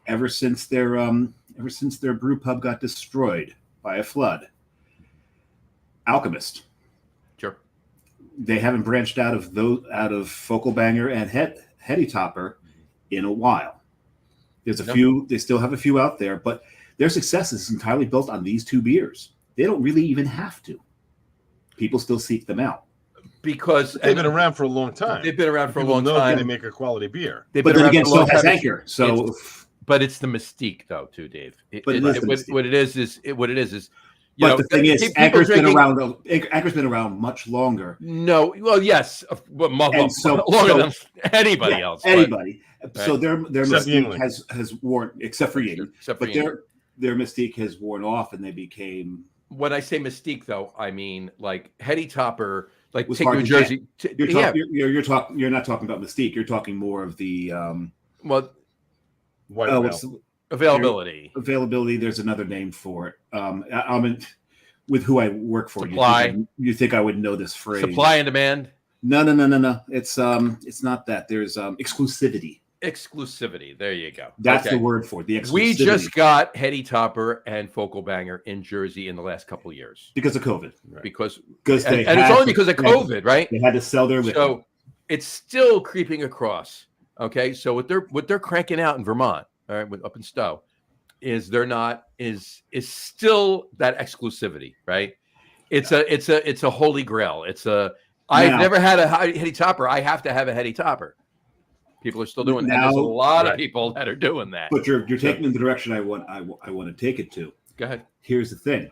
Ever since their brew pub got destroyed by a flood. Alchemist. Sure. They haven't branched out of Focal Banger and Heady Topper in a while. There's a few. They still have a few out there, but their success is entirely built on these 2 beers. They don't really even have to. People still seek them out. Because they've been around for a long time. They've been around for a long time. They make a quality beer. But then again, so has Anchor. So. But it's the mystique, though, too, Dave. What it is. But the thing is, Anchor's been around much longer. No, well, yes, but longer than anybody else. Anybody. But, so their mystique has worn, except for Yingling. But their mystique has worn off, and they became. When I say mystique, though, I mean like Heady Topper, like take New Jersey. You're not talking about mystique. You're talking more of the. Availability. Availability. There's another name for it. I'm with who I work for. Supply. You think I would know this phrase? Supply and demand. No. It's not that. There's exclusivity. Exclusivity. There you go. That's the word for it. The exclusivity. We just got Heady Topper and Focal Banger in Jersey in the last couple of years because of COVID. Right. Because it's only because of COVID, right? They had to sell their liquor. So it's still creeping across. Okay, so what they're cranking out in Vermont, all right, up in Stowe, is still that exclusivity, right? It's a holy grail. I've never had a Heady Topper. I have to have a Heady Topper. People are still doing that. There's a lot of people that are doing that. But you're taking in the direction I want to take it to. Go ahead. Here's the thing.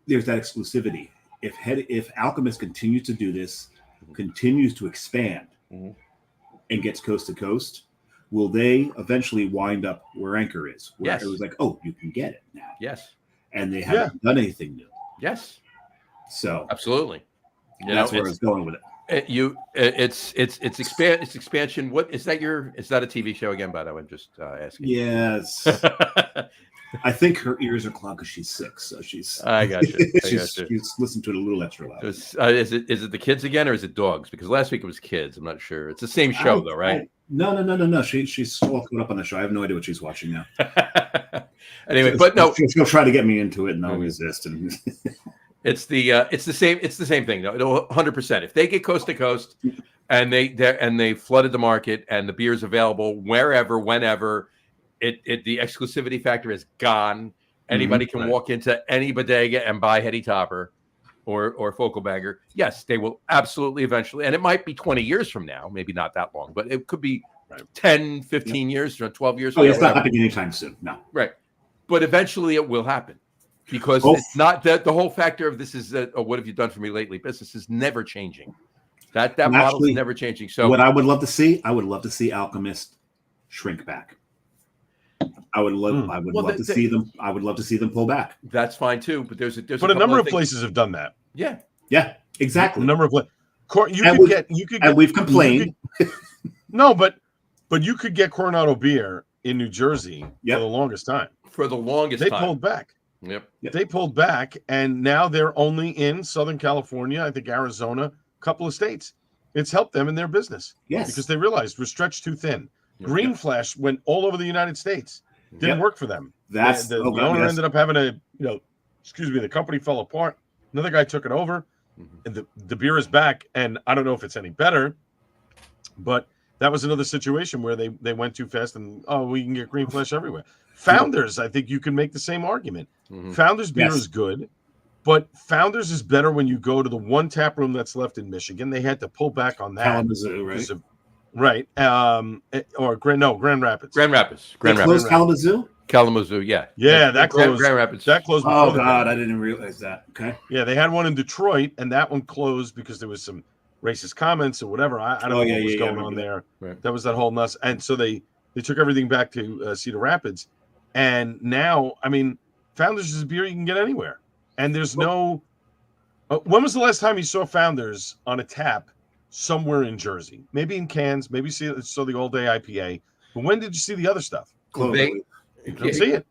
There's that exclusivity. If Alchemist continues to do this, continues to expand. And gets coast to coast, will they eventually wind up where Anchor is? Where it was like, oh, you can get it now. Yes. And they haven't done anything new. Yes. So absolutely. That's where I was going with it. It's expansion. What is that? Is that a TV show again? By the way, I'm just asking. Yes. I think her ears are clogged because she's sick. So I got you. She's listened to it a little extra loud. Is it the kids again, or is it dogs? Because last week it was kids. I'm not sure. It's the same show though, right? No. She's all caught up on the show. I have no idea what she's watching now. Anyway, but no, she'll try to get me into it, and I'll resist. And it's the same thing though. 100%. If they get coast to coast, and they flooded the market, and the beer's available wherever, whenever. The exclusivity factor is gone. Anybody can Right. walk into any bodega and buy Heady Topper or Fogelbanger. Yes, they will absolutely eventually. And it might be 20 years from now, maybe not that long, but it could be 10, 15 years, 12 years. Oh, yeah, it's not happening anytime soon. No. Right. But eventually it will happen because it's not that the whole factor of this is that, oh, what have you done for me lately? Business is never changing. That model is never changing. So what I would love to see, Alchemist shrink back. I would love to see them. I would love to see them pull back. That's fine too. But there's a number of places have done that. Yeah. Yeah, exactly. A number of places. We've complained. No, but you could get Coronado beer in New Jersey for the longest time. They pulled back. Yep. They pulled back, and now they're only in Southern California, I think Arizona, a couple of states. It's helped them in their business. Yes. Because they realized we're stretched too thin. Green Flash went all over the United States. Didn't work for them. The owner ended up having the company fell apart. Another guy took it over, and the beer is back. And I don't know if it's any better, but that was another situation where they went too fast and, we can get Green Flash everywhere. Founders, I think you can make the same argument. Founders beer is good, but Founders is better when you go to the one tap room that's left in Michigan. They had to pull back on that. Kalamazoo, right? Grand Rapids. Grand Rapids. Closed Kalamazoo? Kalamazoo, yeah. Yeah, that closed. Grand Rapids. That closed. Oh, God, I didn't realize that. Okay. Yeah, they had one in Detroit, and that one closed because there was some racist comments or whatever. I don't know what was going on there. Right. That was that whole nuts. And so they took everything back to Cedar Rapids. And now, I mean, Founders is a beer you can get anywhere. And there's no... when was the last time you saw Founders on a tap somewhere in Jersey? Maybe in cans, maybe saw the all-day IPA. But when did you see the other stuff? You don't see it.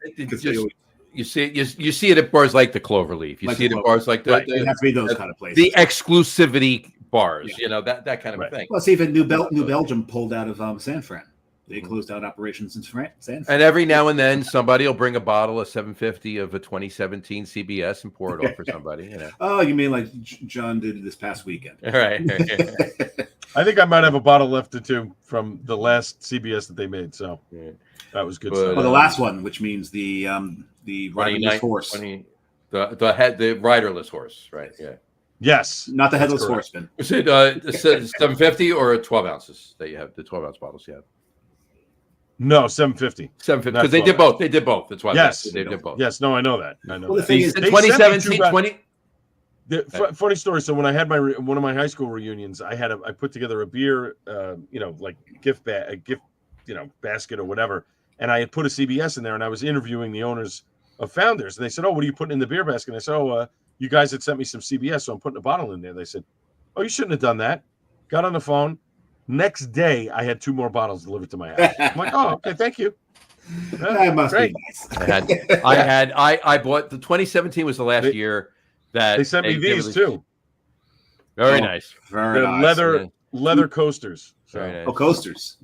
You see it at bars like the Cloverleaf. You see it at bars like the it has to be those kind of places. The exclusivity bars, that kind of thing. Well, see, even New Belgium pulled out of San Fran. They closed out operations in San Fran. And every now and then, somebody will bring a bottle of 750 of a 2017 CBS and pour it off for somebody. Oh, you mean like John did this past weekend? All right. I think I might have a bottle left or two from the last CBS that they made. So that was good stuff. Well, the last one, which means the riderless horse. The riderless horse, right? Yeah. Yes. Not the headless horseman. Is it 750 or 12 ounces that you have? The 12 ounce bottles you have? No, 750. 750. Because they did both. They did both. That's why they did both. Yes. No, I know that. I know. Well, the thing is, 2017, funny story. So when I had one of my high school reunions, I put together a beer, like gift basket or whatever, and I had put a CBS in there, and I was interviewing the owners of Founders, and they said, "Oh, what are you putting in the beer basket?" And I said, "Oh, you guys had sent me some CBS, so I'm putting a bottle in there." They said, "Oh, you shouldn't have done that." Got on the phone. Next day, I had 2 more bottles delivered to my house. I'm like, "Oh, okay, thank you." That must be nice. I bought the 2017 was the last year that they sent me these too. Very nice. Very nice. Leather coasters. So. Nice. Oh, coasters.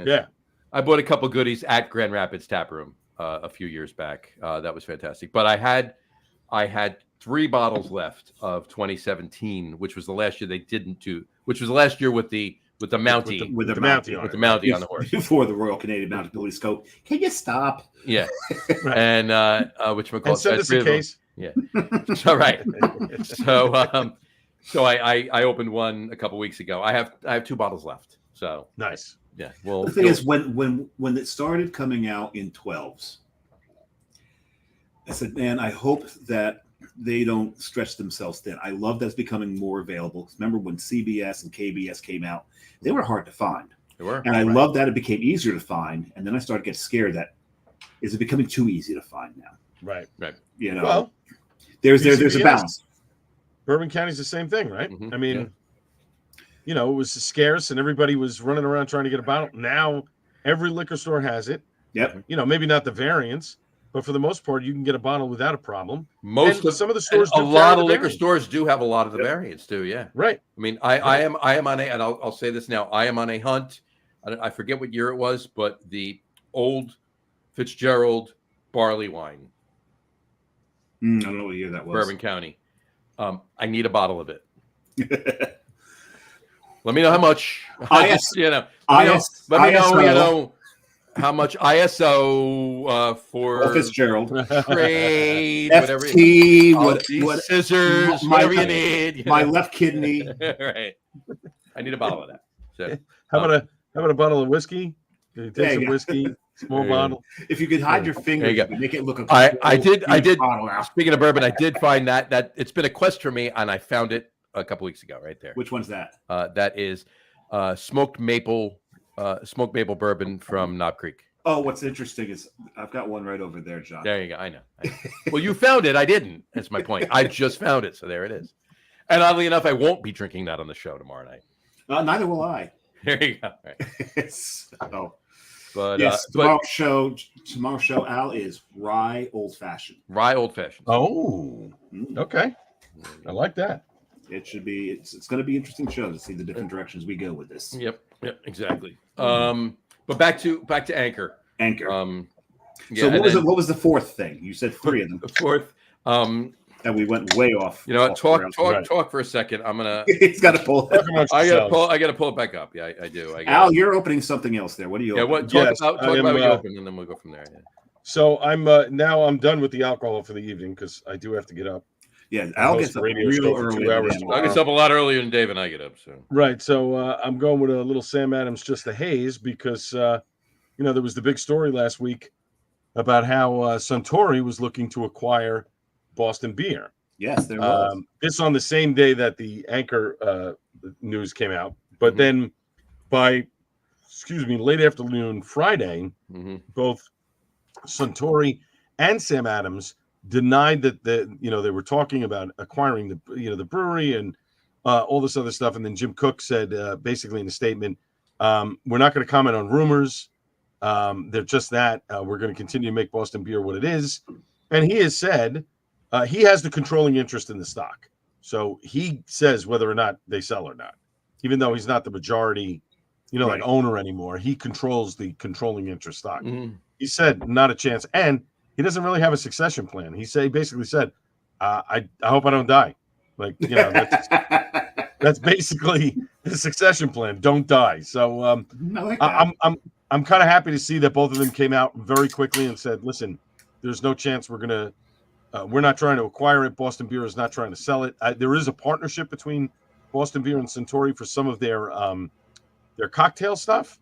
Yeah. I bought a couple goodies at Grand Rapids Tap Room a few years back. That was fantastic. But I had 3 bottles left of 2017, which was the last year they didn't do. Which was the last year with the Mountie, with the Mountie on the horse before the Royal Canadian Mounted Police Scope. Can you stop? Yeah, and which and send us a case. Yeah, so right. So I opened one a couple weeks ago. I have 2 bottles left. So nice. Yeah. Well, the thing is, when it started coming out in 12s, I said, man, I hope that they don't stretch themselves thin. I love that's becoming more available. Remember when CBS and KBS came out, they were hard to find. They were. And I love that it became easier to find. And then I started to get scared that is it becoming too easy to find now? Right. Well, there's a balance. Bourbon County's the same thing, right? Mm-hmm. I mean, it was scarce and everybody was running around trying to get a bottle. Now every liquor store has it. Yep. Maybe not the variants, but for the most part, you can get a bottle without a problem. Some of the stores, a lot of liquor stores do have a lot of the variants too. Yeah, right. I mean, I am on and I'll say this now. I am on a hunt. I forget what year it was, but the old Fitzgerald barley wine. I don't know what year that was. Bourbon County. I need a bottle of it. Let me know how much. Let me know. how much ISO for Fitzgerald, trade, whatever. FT, Scissors, whatever you need. My left kidney. Right. I need a bottle of that. So, How about a bottle of whiskey? Can you take some whiskey? Small bottle. If you could hide your fingers, you could make it look. I did. Speaking of bourbon, I did find that it's been a quest for me, and I found it a couple weeks ago, right there. Which one's that? That is smoked maple bourbon from Knob Creek. Oh, what's interesting is I've got one right over there, John. There you go. I know. Well, you found it. I didn't. That's my point. I just found it, so there it is. And oddly enough, I won't be drinking that on the show tomorrow night. Neither will I. There you go. Right. But yes, tomorrow's show, Al, is rye old fashioned. Rye old fashioned. Oh, okay. I like that. It should be. It's going to be an interesting show to see the different directions we go with this. Yep, exactly. But back to Anchor. Anchor. So what was the fourth thing? You said three of them. The fourth. And we went way off. You know, talk for a second. I'm gonna. It's got to pull. I gotta pull it back up. Yeah, I do. Al, you're opening something else there. What are you? Talk about what you open, and then we'll go from there. Yeah. So I'm now I'm done with the alcohol for the evening because I do have to get up. Yeah, Al gets up real early. I get up a lot earlier than Dave and I get up. So right. So I'm going with a little Sam Adams, just a haze, because there was the big story last week about how Suntory was looking to acquire Boston Beer. Yes, there was. This on the same day that the Anchor news came out, but then by late afternoon Friday, both Suntory and Sam Adams denied that they were talking about acquiring the brewery and all this other stuff. And then Jim Cook said basically in a statement, we're not going to comment on rumors. They're just that. We're going to continue to make Boston Beer what it is. And he has said he has the controlling interest in the stock. So he says whether or not they sell or not, even though he's not the majority, like owner anymore. He controls the controlling interest stock. He said not a chance. And he doesn't really have a succession plan. He basically said, I hope I don't die. Like, that's basically the succession plan. Don't die. So I'm kind of happy to see that both of them came out very quickly and said, listen, there's no chance we're not trying to acquire it. Boston Beer is not trying to sell it. There is a partnership between Boston Beer and Suntory for some of their cocktail stuff.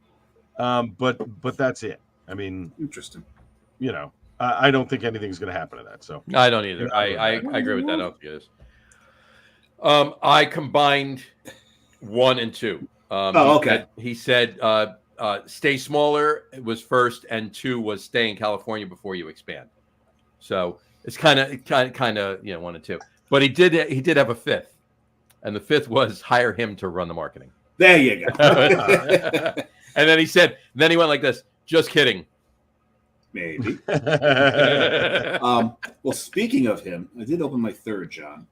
But that's it. I mean, interesting. I don't think anything's going to happen to that. So I don't either. I agree with that. I don't think it is. I combined 1 and 2. Okay. He said stay smaller was first, and 2 was stay in California before you expand. So it's kind of 1 and 2. But he did have a 5th, and the 5th was hire him to run the marketing. There you go. And then he went like this. Just kidding. Maybe. Well, speaking of him, I did open my 3rd, John.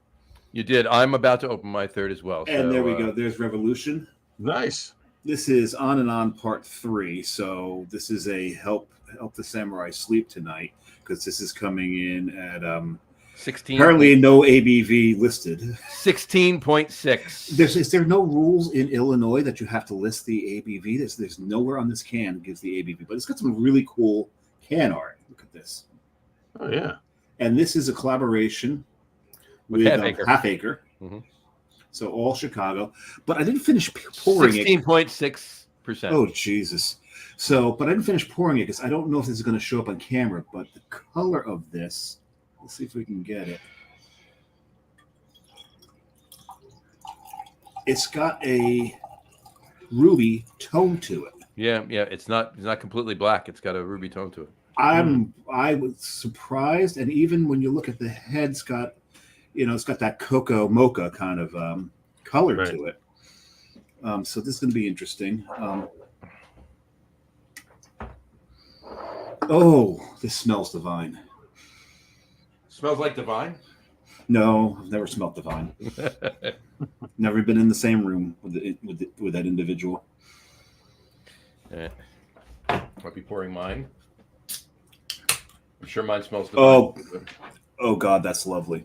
You did. I'm about to open my 3rd as well. And there we go. There's Revolution. Nice. This is On and On Part 3. So this is a help the samurai sleep tonight, because this is coming in at 16. Apparently no ABV listed. 16.6. Is there no rules in Illinois that you have to list the ABV? There's nowhere on this can that gives the ABV, but it's got some really cool can art. Look at this. Oh yeah. And this is a collaboration with Half Acre. So all Chicago. But I didn't finish pouring 16.6%. Oh Jesus. So, but I didn't finish pouring it because I don't know if this is going to show up on camera, but the color of this, let's see if we can get it. It's got a ruby tone to it. Yeah. It's not completely black. It's got a ruby tone to it. I was surprised, and even when you look at the head, it's got that cocoa mocha kind of color to it. So this is going to be interesting. Oh, this smells divine. Smells like divine? No, I've never smelled divine. Never been in the same room with that individual. Might be pouring mine. I'm sure mine smells divine. Oh God, that's lovely.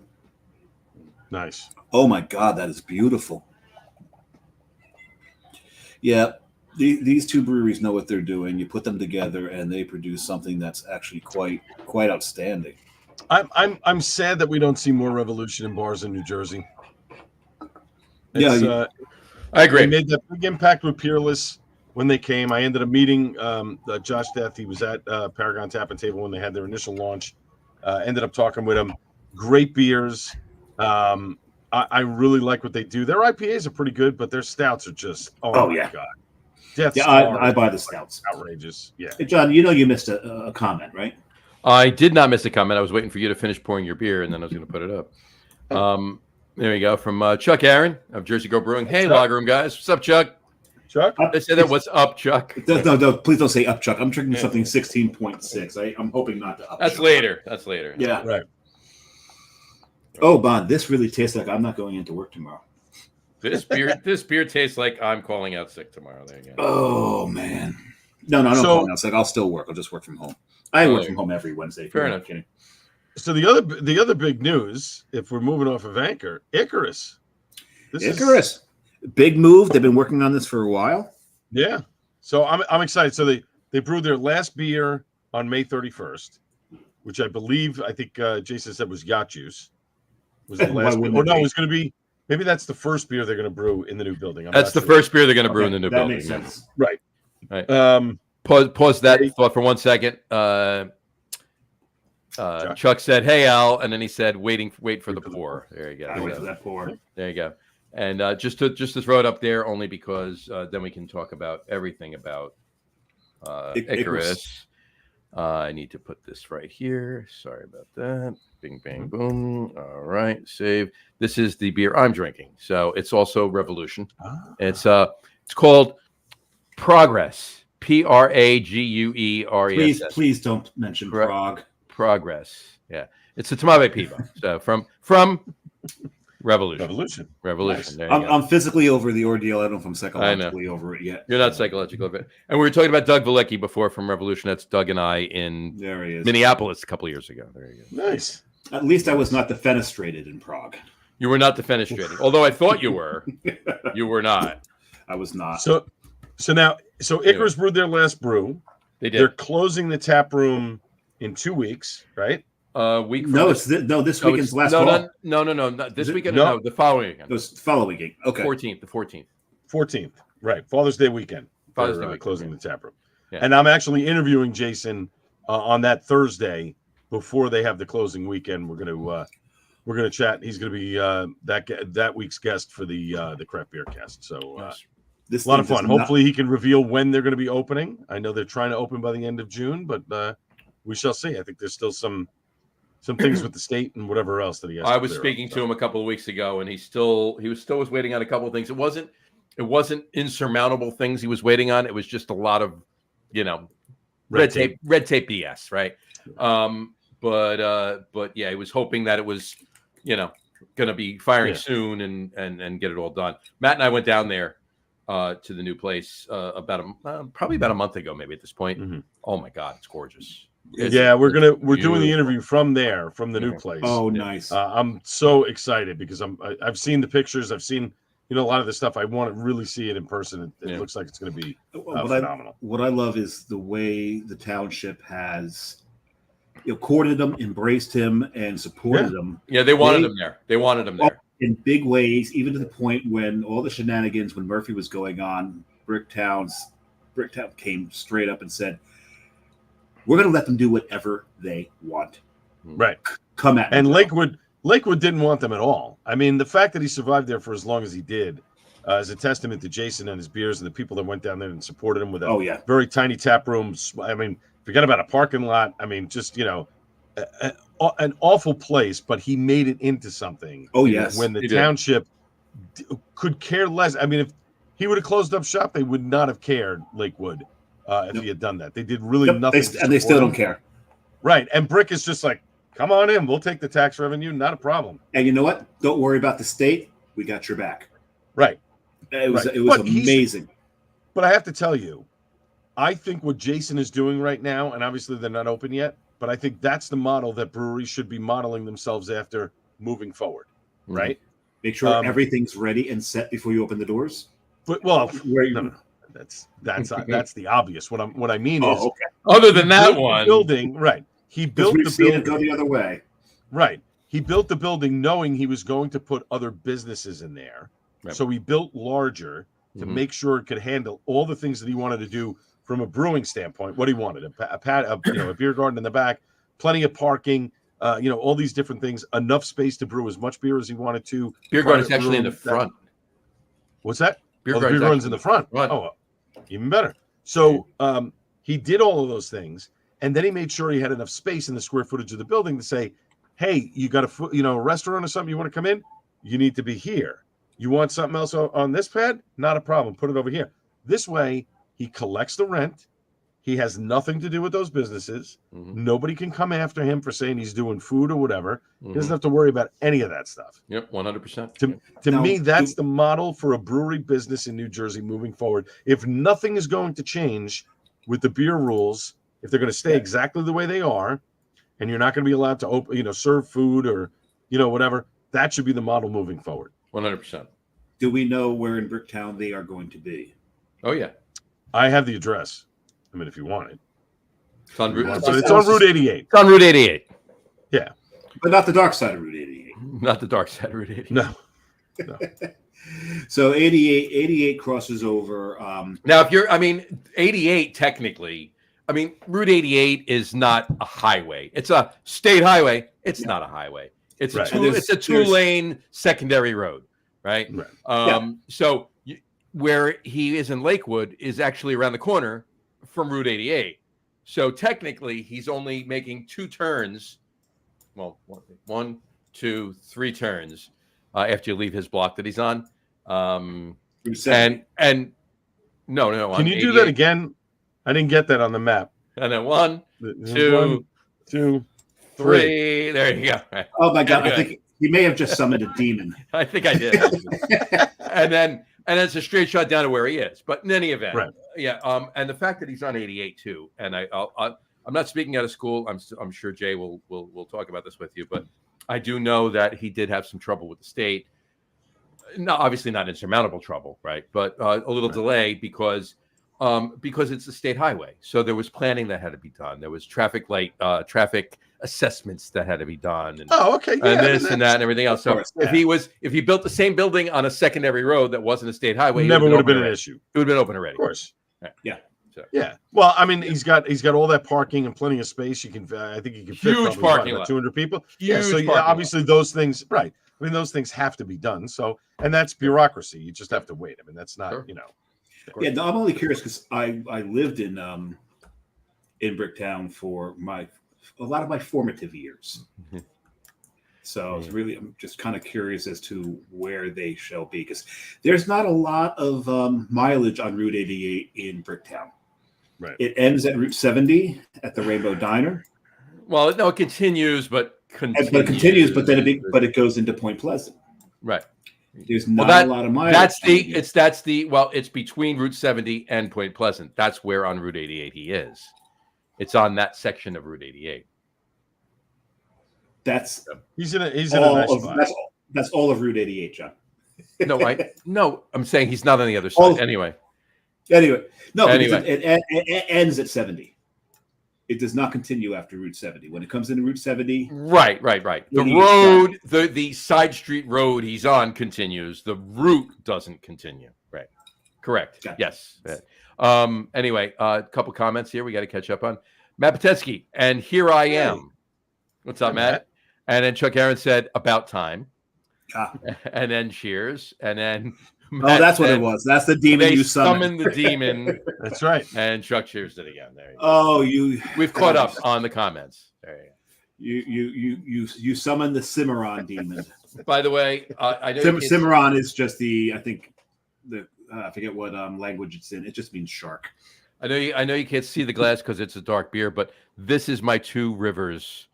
Nice. Oh my God, that is beautiful. Yeah, these two breweries know what they're doing. You put them together, and they produce something that's actually quite outstanding. I'm sad that we don't see more Revolution in bars in New Jersey. I agree. They made that big impact with Peerless when they came. I ended up meeting Josh Death. He was at Paragon Tap and Table when they had their initial launch. Ended up talking with him. Great beers. I really like what they do. Their IPAs are pretty good, but their stouts are just my god. I buy the stouts. Outrageous. Yeah. Hey, John, you missed a comment, right? I did not miss a comment. I was waiting for you to finish pouring your beer, and then I was going to put it up. There you go, from Chuck Aaron of Jersey Go Brewing. Hey, Lager Room guys. What's up, Chuck? Chuck? They say that. What's up, Chuck? No, please don't say up, Chuck. I'm drinking something 16.6. I'm hoping not to up. That's Chuck. later. That's later. Yeah. Right. Oh, Bond, this really tastes like I'm not going into work tomorrow. This beer tastes like I'm calling out sick tomorrow. There you go. Oh man. No, I don't call out sick. I'll still work. I'll just work from home. I work from home every Wednesday. Fair enough. Kidding. So the other big news, if we're moving off of Anchor, Icarus. Big move. They've been working on this for a while. Yeah. So I'm excited. So they brewed their last beer on May 31st, which I think Jason said was Yacht Juice. Was the last beer. Or no, it was going to be, maybe that's the first beer they're going to brew in the new building. That's the first beer they're going to brew in the new building. Makes sense. Right. Pause that thought for 1 second. Chuck said, "Hey Al," and then he said, "Wait for the pour." There you go. Wait for that pour. There you go. And just to throw it up there, only because then we can talk about everything about Icarus. I need to put this right here. Sorry about that. Bing, bang, boom. All right, save. This is the beer I'm drinking, so it's also Revolution. It's called Progress. Pragueres. Please don't mention Prague. Progress. Yeah, it's a Tamabe Pivo. So from Revolution. Nice. I'm physically over the ordeal. I don't know if I'm psychologically over it yet. You're not psychological over it. And we were talking about Doug Valecki before from Revolution. That's Doug and I in Minneapolis a couple of years ago. There you go. Nice. At least I was not defenestrated in Prague. You were not defenestrated. Although I thought you were. You were not. I was not. So Icarus brewed their last brew. They did. They're closing the tap room in 2 weeks, right? This weekend's last fall. No, not this weekend. No, the following weekend. It was the following weekend. Okay. 14th. Right. Father's Day weekend. Father's Day weekend, closing the tap room. Yeah. And I'm actually interviewing Jason on that Thursday before they have the closing weekend. We're gonna chat. He's gonna be that week's guest for the Craft Beer Cast. So this a lot of fun. Hopefully he can reveal when they're going to be opening. I know they're trying to open by the end of June, but we shall see. I think there's still some things with the state and whatever else that he has. I was speaking to him a couple of weeks ago, and he was waiting on a couple of things. It wasn't insurmountable things he was waiting on. It was just a lot of, red tape BS, right? But yeah, he was hoping that it was, going to be firing soon and get it all done. Matt and I went down there to the new place probably about a month ago, maybe at this point. Mm-hmm. Oh my God, it's gorgeous. We're doing the interview from the new place. Oh, nice. I'm so excited because I've seen the pictures. I've seen a lot of the stuff. I want to really see it in person. It looks like it's going to be phenomenal. What I love is the way the township has courted him, embraced him, and supported him. Yeah, they wanted him there. They wanted him there in big ways, even to the point when all the shenanigans when Murphy was going on, Bricktown came straight up and said, "We're going to let them do whatever they want." Right. Come at me. And Lakewood didn't want them at all. I mean, the fact that he survived there for as long as he did is a testament to Jason and his beers and the people that went down there and supported him with a very tiny tap room. I mean, forget about a parking lot. I mean, just, an awful place, but he made it into something. Oh, yes. When the township could care less. I mean, if he would have closed up shop, they would not have cared, Lakewood, if he had done that. They did really nothing. And they still don't care. Right. And Brick is just like, come on in. We'll take the tax revenue. Not a problem. And you know what? Don't worry about the state. We got your back. Right. It was amazing. But I have to tell you, I think what Jason is doing right now, and obviously they're not open yet, but I think that's the model that breweries should be modeling themselves after moving forward. Right. Make sure everything's ready and set before you open the doors. But That's the obvious. What I mean is, okay. Other than that one, building, right? He built the building. It go the other way. Right. He built the building knowing he was going to put other businesses in there. Right. So he built larger to make sure it could handle all the things that he wanted to do from a brewing standpoint. What he wanted, a beer garden in the back, plenty of parking, all these different things, enough space to brew as much beer as he wanted to. Beer garden's actually in the front. What's that? Beer the beer garden's in the front. Right. Oh, even better. So he did all of those things, and then he made sure he had enough space in the square footage of the building to say, hey, you got a restaurant or something you want to come in? You need to be here. You want something else on this pad? Not a problem. Put it over here. This way, he collects the rent. He has nothing to do with those businesses. Nobody can come after him for saying he's doing food or whatever. He doesn't have to worry about any of that stuff. Yep, 100%. To me, that's the model for a brewery business in New Jersey moving forward. If nothing is going to change with the beer rules, if they're going to stay exactly the way they are, and you're not going to be allowed to open, serve food or, whatever, that should be the model moving forward. 100%. Do we know where in Bricktown they are going to be? Oh, yeah. I have the address. I mean, if you want it. It's on Route, it's on Route 88. It's on Route 88. Yeah. But not the dark side of Route 88. Not the dark side of Route 88. No. So 88 crosses over. Now, 88 technically, Route 88 is not a highway. It's a state highway. It's not a highway. It's a two-lane secondary road, right? So where he is in Lakewood is actually around the corner from Route 88. So technically, he's only making two turns. Well, 1, 2, 3 turns after you leave his block that he's on. No. Can you do that again? I didn't get that on the map. And then 1, 2, 3. There you go. Oh my God! I think he may have just summoned a demon. I think I did. and then it's a straight shot down to where he is. But in any event, right. Yeah. And the fact that he's on 88 too, and I'm not speaking out of school. I'm sure Jay will talk about this with you, but I do know that he did have some trouble with the state. No, obviously not insurmountable trouble, right? But a little delay because it's a state highway. So there was planning that had to be done. There was traffic assessments that had to be done. And, okay. Yeah, and this and that and everything else. So if he built the same building on a secondary road that wasn't a state highway, it never would have been an issue. It would have been open already. Of course. Yeah. So. Yeah. Well, he's got all that parking and plenty of space. You can, I think you can fit huge parking lot, 200 people. Huge so obviously lot. Those things, right? Those things have to be done. So, and that's bureaucracy. You just have to wait. That's not, Yeah, no, I'm only curious because I lived in Bricktown for a lot of my formative years. So I'm just kind of curious as to where they shall be because there's not a lot of mileage on Route 88 in Bricktown. Right. It ends at Route 70 at the Rainbow Diner. Well, no, it continues, but then it goes into Point Pleasant. Right. There's not a lot of mileage. It's between Route 70 and Point Pleasant. That's where on Route 88 he is. It's on that section of Route 88. He's in a nice spot. That's all of Route 88, John. No, I'm saying he's not on the other side. Anyway, it ends at 70. It does not continue after Route 70. When it comes into Route 70, right. The road, the side street road he's on continues. The route doesn't continue. Right. Correct. Gotcha. Yes. Anyway, a couple comments here we got to catch up on. Matt Patetsky, and here I am. What's up, Matt? And then Chuck Aaron said, about time. And then cheers. And then Matt that's what it was. That's the demon you summoned. The demon. That's right. And Chuck cheers it again. There you go. We've caught up on the comments. There you go. You summoned the Cimarron demon. By the way, I know Cimarron is just I forget what language it's in. It just means shark. I know you can't see the glass because it's a dark beer, but this is my Two Rivers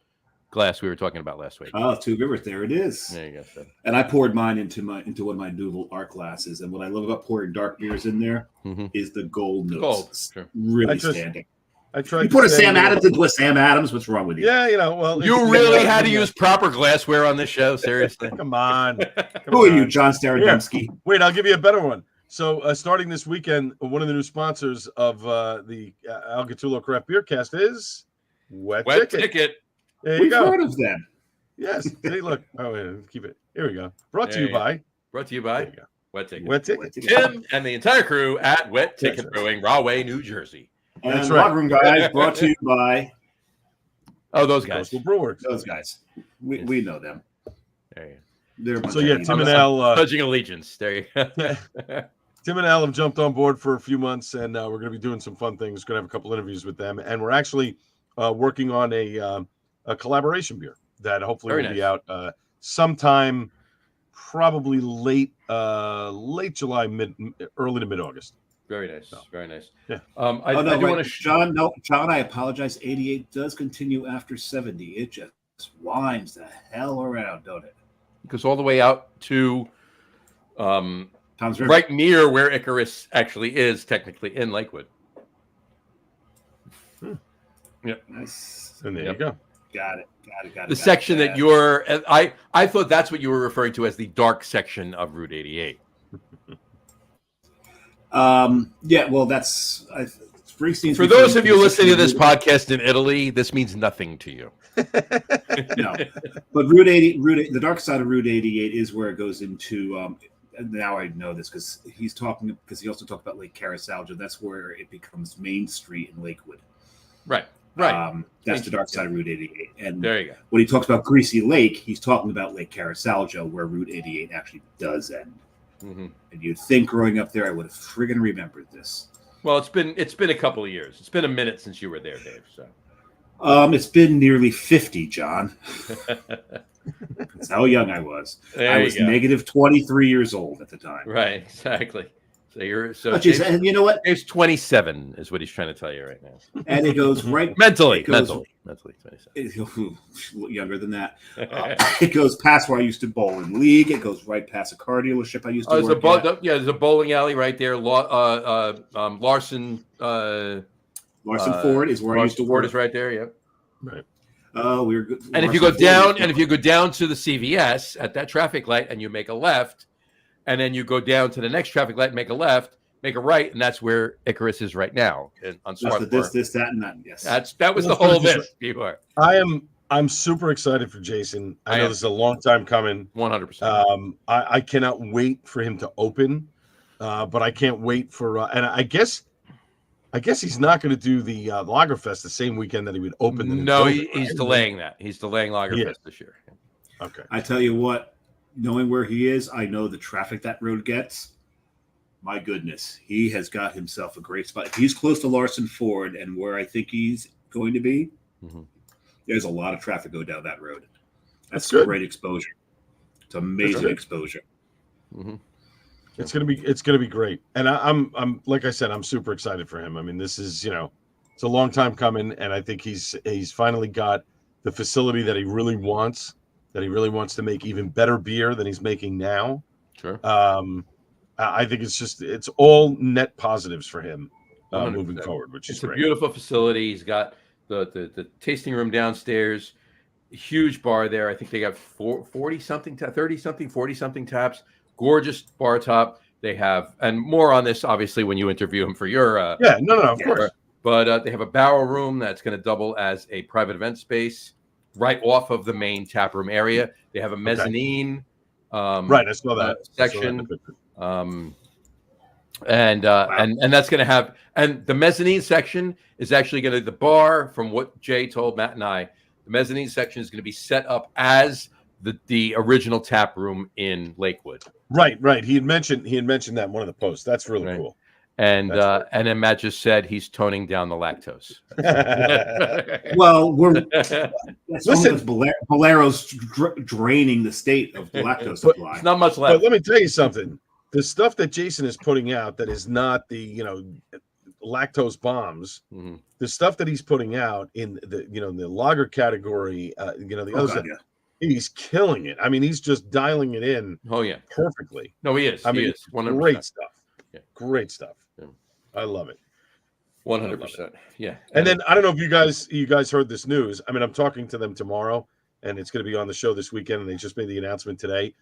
glass we were talking about last week. Oh, Two Rivers, there it is. There you go. Sir. And I poured mine into one of my Duvel art glasses. And what I love about pouring dark beers in there is the gold notes. Sure. Really standing. You put a Sam Adams into a Sam Adams. What's wrong with you? Yeah, you really had to use proper glassware on this show. Seriously, come on. Who are you, John Starodumsky? Wait, I'll give you a better one. So starting this weekend, one of the new sponsors of the Gattullo Craft Beer Cast is Wet Ticket. There you We've go. heard of them. Yes. See, look. Oh, wait, keep it. Here we go. Brought to There you you go. by. Brought to you by There you go. Wet Ticket. Wet Ticket. Tim and the entire crew at Wet Ticket That's right. Brewing, Rahway, New Jersey. And That's right. Lager Room Guys brought to you by Oh, those guys. Coastal Brewworks. those guys. We know them. There you go. They're a bunch So of yeah, idiots. Tim and Al. Pledging allegiance. There you go. Tim and Al have jumped on board for a few months, and we're going to be doing some fun things. Going to have a couple interviews with them, and we're actually working on a collaboration beer that hopefully Very will nice. be out sometime, probably late July, early to mid August. Very nice. Very nice. Yeah. I no, do wait, want to. John. No, John. I apologize. 88 does continue after 70. It just winds the hell around, don't it? Goes all the way out to Tom's River. right near where Icarus actually is, technically in Lakewood. Nice. And there Yep. you go. Got it. The section that you're, I thought that's what you were referring to as the dark section of Route 88. Yeah. Well, that's Springsteen's. For those of you listening to this podcast in Italy, this means nothing to you. No, but Route 80, the dark side of Route 88 is where it goes into. And now I know this because he also talked about Lake Carasalga. That's where it becomes Main Street in Lakewood. Right. That's the dark side of Route 88. And There you go. when he talks about Greasy Lake, he's talking about Lake Carasalga, where Route 88 actually does end. Mm-hmm. And you'd think growing up there, I would have friggin' remembered this. Well, it's been a couple of years. It's been a minute since you were there, Dave. So. It's been nearly 50, John. That's how young I was. There I you was go. negative 23 years old at the time. Right, exactly. Oh, geez, and you know what? Dave's 27 is what he's trying to tell you right now. And it goes right Mentally, it goes- mentally 27. Younger than that. It goes past where I used to bowl in league. It goes right past a car dealership I used to work at. There's a bowling alley right there. Larson Ford is where I used to Ford work. is right there. Yep. Right. Oh, we were good. And if you go down, to the CVS at that traffic light, and you make a left, and then you go down to the next traffic light, make a left, make a right, and that's where Icarus is right now. On That's the Swarthmore. this, that, and that. Yes. That was the whole this. You are I'm super excited for Jason. I know am. this is a long time coming. 100%. I cannot wait for him to open, but I can't wait for and I guess he's not going to do the Lagerfest the same weekend that he would open. The new No, building, he's right? delaying that. He's delaying Lagerfest this year. Okay. I tell you what, knowing where he is, I know the traffic that road gets. My goodness, he has got himself a great spot. If he's close to Larson Ford and where I think he's going to be, there's a lot of traffic go down that road. That's good. Great exposure. It's amazing exposure. Mm-hmm. It's gonna be great, and I'm like I said, I'm super excited for him. I mean, this is it's a long time coming, and I think he's finally got the facility that he really wants. That he really wants to make even better beer than he's making now. Sure. I think it's all net positives for him moving 100%. forward, which is It's a great. beautiful facility. He's got the tasting room downstairs, huge bar there. I think they got 40 something, 30 something, 40 something taps. Gorgeous bar top. They have, and more on this obviously when you interview him for your Of course. But they have a barrel room that's going to double as a private event space right off of the main tap room area. They have a mezzanine Right, I saw that section. And that's going to have, and the mezzanine section is actually going to, the bar, from what Jay told Matt and I, the mezzanine section is going to be set up as the original tap room in Lakewood. Right. He had mentioned that in one of the posts. That's really cool. And then Matt just said he's toning down the lactose. Well, Bolero's draining the state of the lactose supply. It's not much left. But let me tell you something. The stuff that Jason is putting out that is not the lactose bombs, the stuff that he's putting out in the lager category, the other stuff, he's killing it. I mean, he's just dialing it in. Oh yeah, perfectly. No, he is. He is 100%. Great stuff. Yeah. Great stuff. Yeah. I love it. 100%. Yeah. And then I don't know if you guys heard this news. I mean, I'm talking to them tomorrow, and it's going to be on the show this weekend. And they just made the announcement today.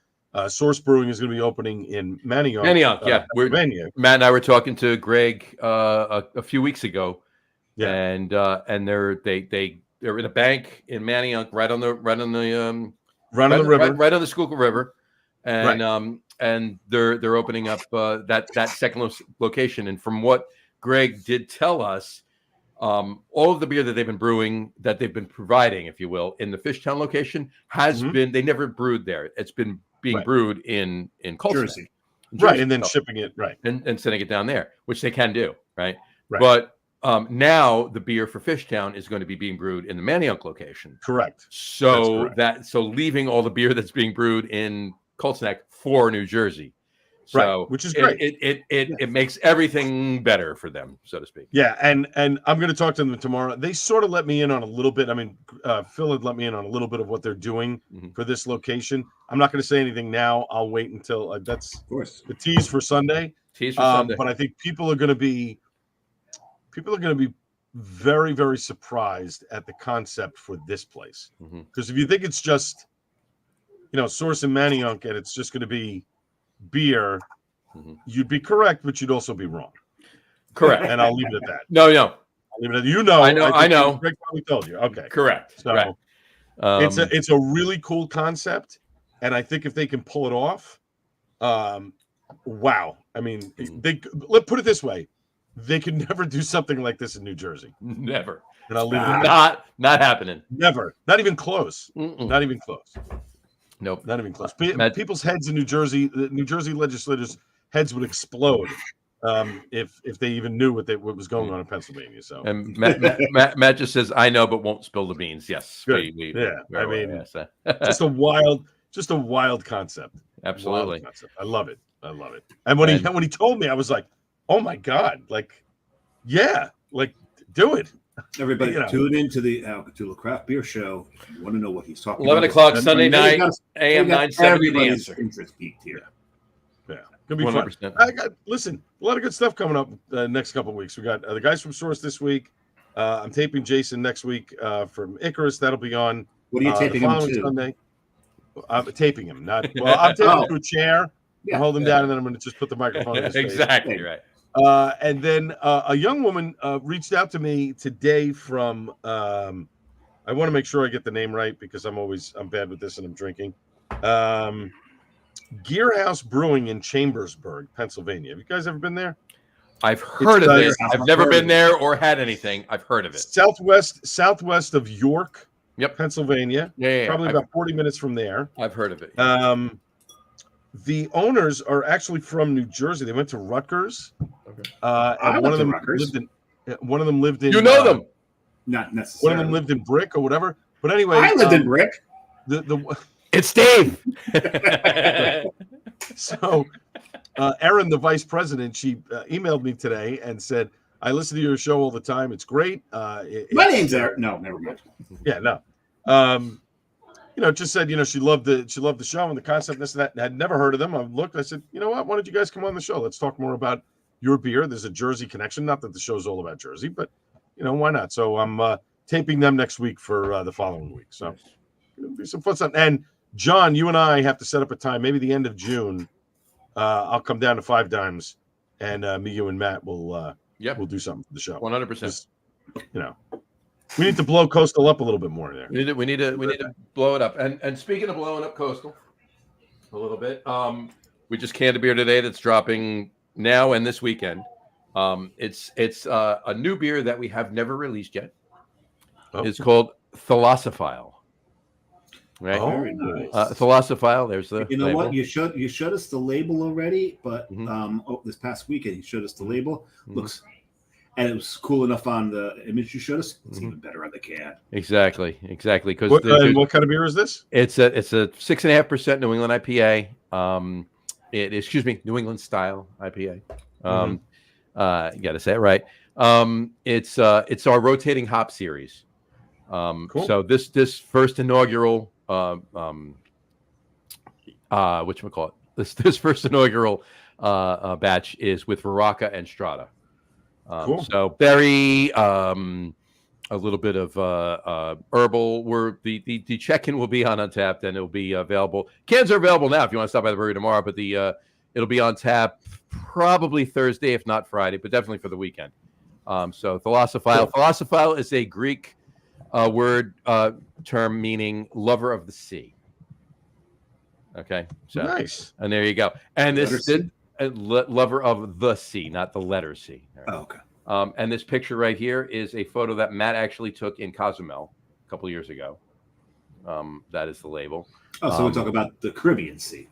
Source Brewing is going to be opening in Manayunk. Manayunk, yeah. Pennsylvania. Matt and I were talking to Greg a few weeks ago, Yeah. and they're in a bank in Manayunk, right on the river, right on the Schuylkill River, and and they're opening up that second location. And from what Greg did tell us, all of the beer that they've been brewing, that they've been providing, if you will, in the Fishtown location has been, they never brewed there. It's been being brewed in Jersey. Right, and then shipping it, and sending it down there, which they can do, right? But now the beer for Fishtown is going to be being brewed in the Manayunk location. Correct. So leaving all the beer that's being brewed in Colts Neck for New Jersey. So which is great. It makes everything better for them, so to speak. Yeah, and I'm going to talk to them tomorrow. They sort of let me in on a little bit. I mean, Phil had let me in on a little bit of what they're doing for this location. I'm not going to say anything now. I'll wait until that's of course the tease for Sunday. But I think people are going to be very, very surprised at the concept for this place. Because if you think it's just, Source and Manayunk, and it's just going to be beer, you'd be correct, but you'd also be wrong. Correct. And I'll leave it at that. No. I'll leave it at, I know. Greg probably told you. Okay. Correct. So it's a really cool concept, and I think if they can pull it off, wow. I mean, let's put it this way: they can never do something like this in New Jersey. Never. And I'll leave it at not happening. Never. Not even close. Not even close. Nope. Not even close. People's heads in New Jersey, the New Jersey legislators' heads would explode if they even knew what was going on in Pennsylvania. So, and Matt just says, "I know, but won't spill the beans." Yes, just a wild concept. Absolutely, wild concept. I love it. And when he told me, I was like, "Oh my god!" Like, yeah, like do it. Everybody, tune into the Gattullo Craft Beer Show. If you want to know what he's talking 11 about. 11 o'clock Sunday night, AM 970. The Answer. Interest peaked here. Yeah, gonna be 100%. fun. Listen, a lot of good stuff coming up next couple of weeks. We got the guys from Source this week. I'm taping Jason next week from Icarus. That'll be on. What are you taping him to? Sunday. I'm taping him. I'm taping him to a chair. Yeah, hold him down, and then I'm going to just put the microphone in his face. Exactly right. And then a young woman reached out to me today from I want to make sure I get the name right because I'm bad with this and I'm drinking. Gear House Brewing in Chambersburg, Pennsylvania. Have you guys ever been there? I've heard of it. I've never been there or had anything. I've heard of it. Southwest of York, Pennsylvania. Yeah. Probably about 40 minutes from there. I've heard of it. The owners are actually from New Jersey. They went to Rutgers. Okay. And one of them lived in. You know them? Not necessarily. One of them lived in Brick or whatever. But anyway, I lived in Brick. It's Dave. So, Erin, the vice president, she emailed me today and said, "I listen to your show all the time. It's great." My name's Erin. No, never mind. Yeah, no. Just said, she loved the show and the concept, this and that. Had never heard of them. I looked, I said, you know what? Why don't you guys come on the show? Let's talk more about your beer. There's a Jersey connection. Not that the show's all about Jersey, but why not? So I'm taping them next week for the following week. So it'll be some fun stuff. And John, you and I have to set up a time, maybe the end of June. I'll come down to Five Dimes, and me, you, and Matt will we'll do something for the show. 100%. We need to blow Coastal up a little bit more there. We need to blow it up. And speaking of blowing up Coastal a little bit, we just canned a beer today that's dropping now and this weekend. It's a new beer that we have never released yet. Oh. It's called Thalassophile. Right? Oh, very nice. Thalassophile. There's the. You know label. what? You showed us the label already, but this past weekend you showed us the label. Looks. And it was cool enough on the image you showed us. It's even better on the can. Exactly. Because what kind of beer is this? It's a 6.5% New England IPA. New England style IPA. You got to say it right. It's our rotating hop series. Cool. So this first inaugural whatchamacallit? This first inaugural batch is with Veraca and Strata. Cool. So very a little bit of herbal. Where the check-in will be on Untapped, and it'll be available. Cans are available now if you want to stop by the brewery tomorrow, but it'll be on tap probably Thursday, if not Friday, but definitely for the weekend. So Philosophile is a Greek word term meaning lover of the sea. Okay, so nice, and there you go. And this lover of the sea, not the letter C. Right. Oh, okay. And this picture right here is a photo that Matt actually took in Cozumel a couple of years ago. That is the label. Oh, so we talk about the Caribbean Sea.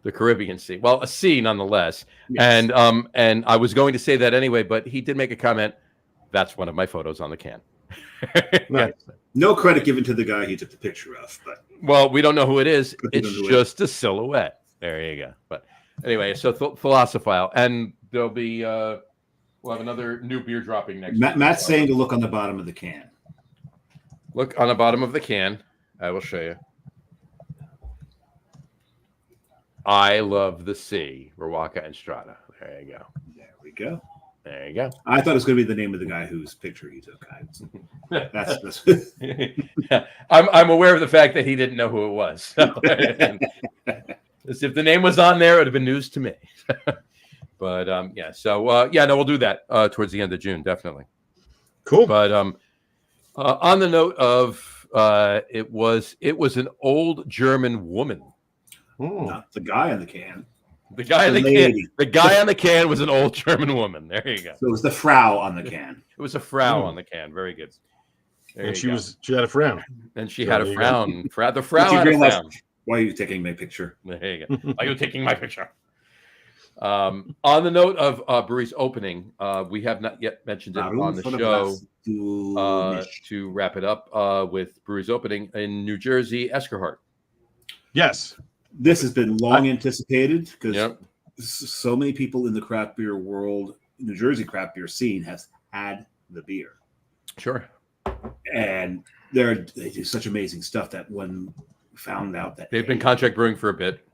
The Caribbean Sea. Well, a sea nonetheless. Yes. And I was going to say that anyway, but he did make a comment. That's one of my photos on the can. Nice. No credit given to the guy he took the picture of, but well, we don't know who it is. It's just a silhouette. There you go. But anyway, so Philosophile, and there'll be we'll have another new beer dropping next week. Matt's saying to look on the bottom of the can. Look on the bottom of the can. I will show you. I love the sea, Rawaka and Strata. There you go. There we go. There you go. I thought it was going to be the name of the guy whose picture he took. That's I'm aware of the fact that he didn't know who it was. So, as if the name was on there, it would have been news to me. But yeah, so no, we'll do that towards the end of June, definitely. Cool. But on the note of it was an old German woman. Not the guy on the can. The guy on the can. The guy on the can was an old German woman. There you go. So it was the Frau on the can. It was a Frau on the can. Very good. And she had a frown. And she had a frown. The Frau had a frown. Why are you taking my picture? There you go. Why are you taking my picture? On the note of breweries opening, we have not yet mentioned it on the show. To wrap it up with breweries opening in New Jersey, Eskerhart. Yes. This has been long anticipated because so many people in the craft beer world, New Jersey craft beer scene, has had the beer. Sure. And they do such amazing stuff that when we found out that they've been contract brewing for a bit.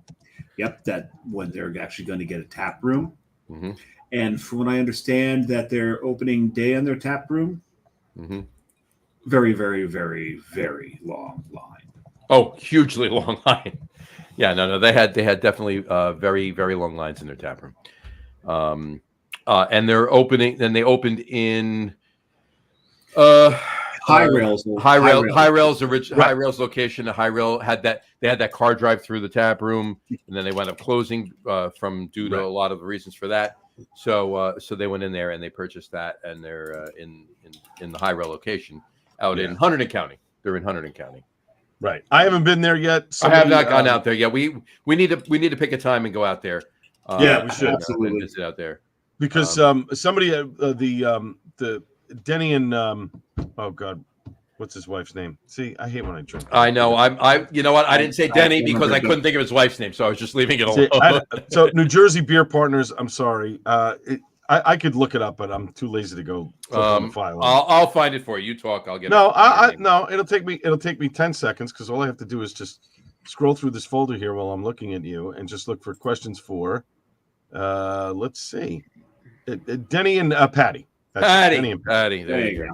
Yep, that when they're actually going to get a tap room. Mm-hmm. And from what I understand, that their opening day on their tap room, very, very, very, very long line. Oh, hugely long line. Yeah, no, they had definitely very, very long lines in their tap room. And they're opening. Then they opened in High Rail's location. The High Rail had that. They had that car drive through the tap room, and then they wound up closing due to a lot of the reasons for that. So they went in there and they purchased that, and they're in the High Rail location out in Hunterdon County. They're in Hunterdon County. Right. I haven't been there yet. I have not gone out there yet. We need to pick a time and go out there. We should absolutely visit out there because somebody the Denny and oh God, what's his wife's name? See, I hate when I drink. I know. I you know what? I didn't say Denny because I couldn't think of his wife's name, so I was just leaving it alone. So New Jersey Beer Partners. I'm sorry. I could look it up, but I'm too lazy to go on the file. I'll find it for you. You talk. I'll get it. No. It'll take me 10 seconds because all I have to do is just scroll through this folder here while I'm looking at you and just look for questions for. Let's see, Denny and Patty. Patty. There you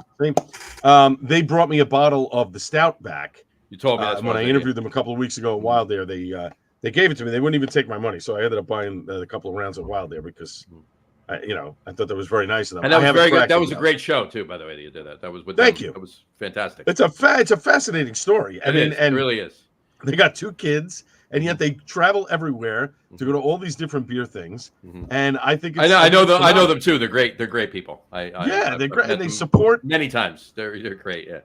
go. They brought me a bottle of the stout back. You told me when I interviewed them a couple of weeks ago at Wild There. They gave it to me. They wouldn't even take my money, so I ended up buying a couple of rounds at Wild There because. I thought that was very nice of them. And that was very good. That was a great show too, by the way. That you did that. That was with Thank you. That was fantastic. It's a fascinating story. It really is. They got 2 kids, and yet they travel everywhere to go to all these different beer things. And I think I know them too. They're great. They're great people. They're great, and they support many times. They're great. Yeah.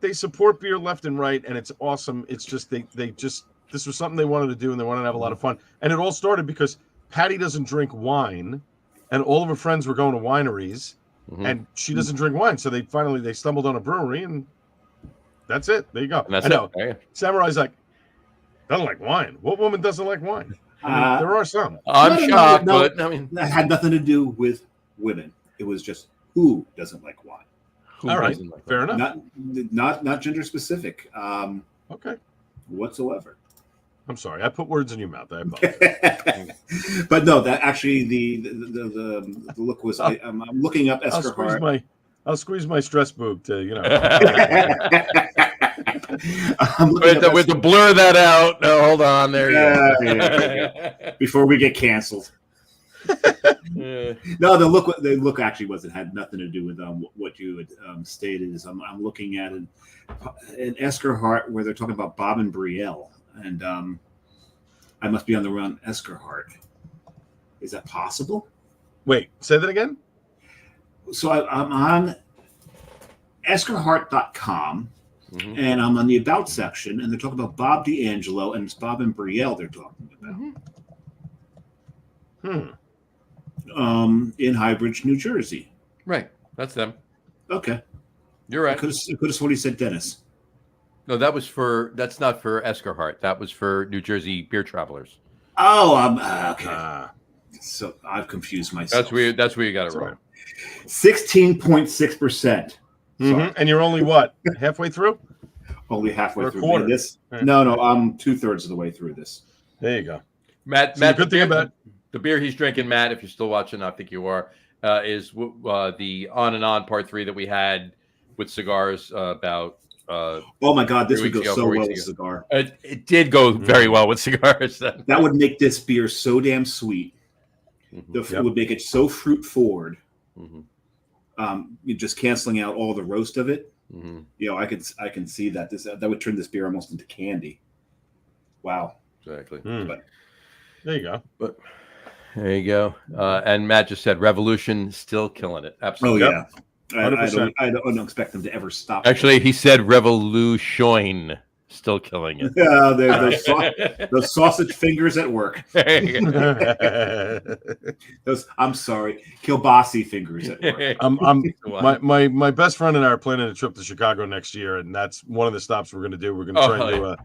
They support beer left and right, and it's awesome. It's just they just this was something they wanted to do, and they wanted to have a lot of fun. And it all started because Patty doesn't drink wine. And all of her friends were going to wineries, and she doesn't drink wine. So they stumbled on a brewery, and that's it. There you go. I know. Samurai's like, doesn't like wine. What woman doesn't like wine? I mean, there are some. I'm shocked, but I mean, that had nothing to do with women. It was just who doesn't like wine. All right, fair enough. Not gender specific. Okay. Whatsoever. I'm sorry, I put words in your mouth. I apologize. But no, that actually the look was. I'm looking up Eskerhart. I'll squeeze my stress boob to, with the blur that out. No, hold on. There you go. Yeah. Before we get canceled. No, the look actually had nothing to do with what you had stated. Is I'm looking at an Eskerhart where they're talking about Bob and Brielle, and I must be on the run Eskerhart. Is that possible? Wait, say that again. So I'm on Eskerhart.com, and I'm on the About section, and they're talking about Bob D'Angelo, and it's Bob and Brielle they're talking about. In Highbridge, New Jersey. Right. That's them. Okay. You're right. I could have sworn he said Dennis. No, that's not for Eskerhart. That was for New Jersey beer travelers. Oh, I'm okay. So I've confused myself. That's where you got it wrong. 16.6%. And you're only what? Halfway through? Only halfway through quarter. This. No, I'm 2/3 of the way through this. There you go. Matt, the good thing about the beer he's drinking, Matt, if you're still watching, I think you are, is the On and On Part 3 that we had with cigars about. Oh my God, this would go so well with cigar. It did go very well with cigars. That would make this beer so damn sweet. It would make it so fruit forward. You're just canceling out all the roast of it. I can see that that would turn this beer almost into candy. Wow. Exactly. But there you go. But there you go. And Matt just said Revolution still killing it. Absolutely. Oh yeah. I don't expect them to ever stop. Actually, he said Revolution still killing it. Yeah, those sausage fingers at work. Those, I'm sorry, kielbasi fingers at work. My best friend and I are planning a trip to Chicago next year, and that's one of the stops we're going to do. We're going to try and do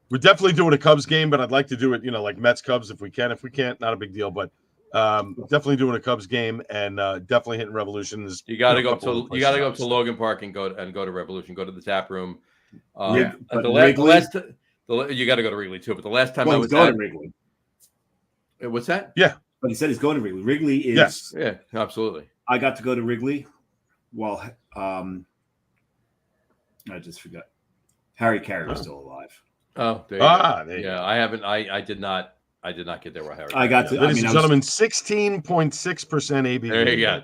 we're definitely doing a Cubs game, but I'd like to do it, like Mets Cubs if we can. If we can't, not a big deal, but definitely doing a Cubs game and definitely hitting Revolution. You got to go to Logan Park and go to Revolution. Go to the tap room. You got to go to Wrigley too. But the last time I was going to Wrigley. What's that? Yeah, but he said he's going to Wrigley. Wrigley is yeah, absolutely. I got to go to Wrigley while I just forgot Harry Carey was still alive. Oh, there you go. Yeah, I haven't. I did not get there while Harry. I got to. Ladies and gentlemen, 16.6% ABV. There you go.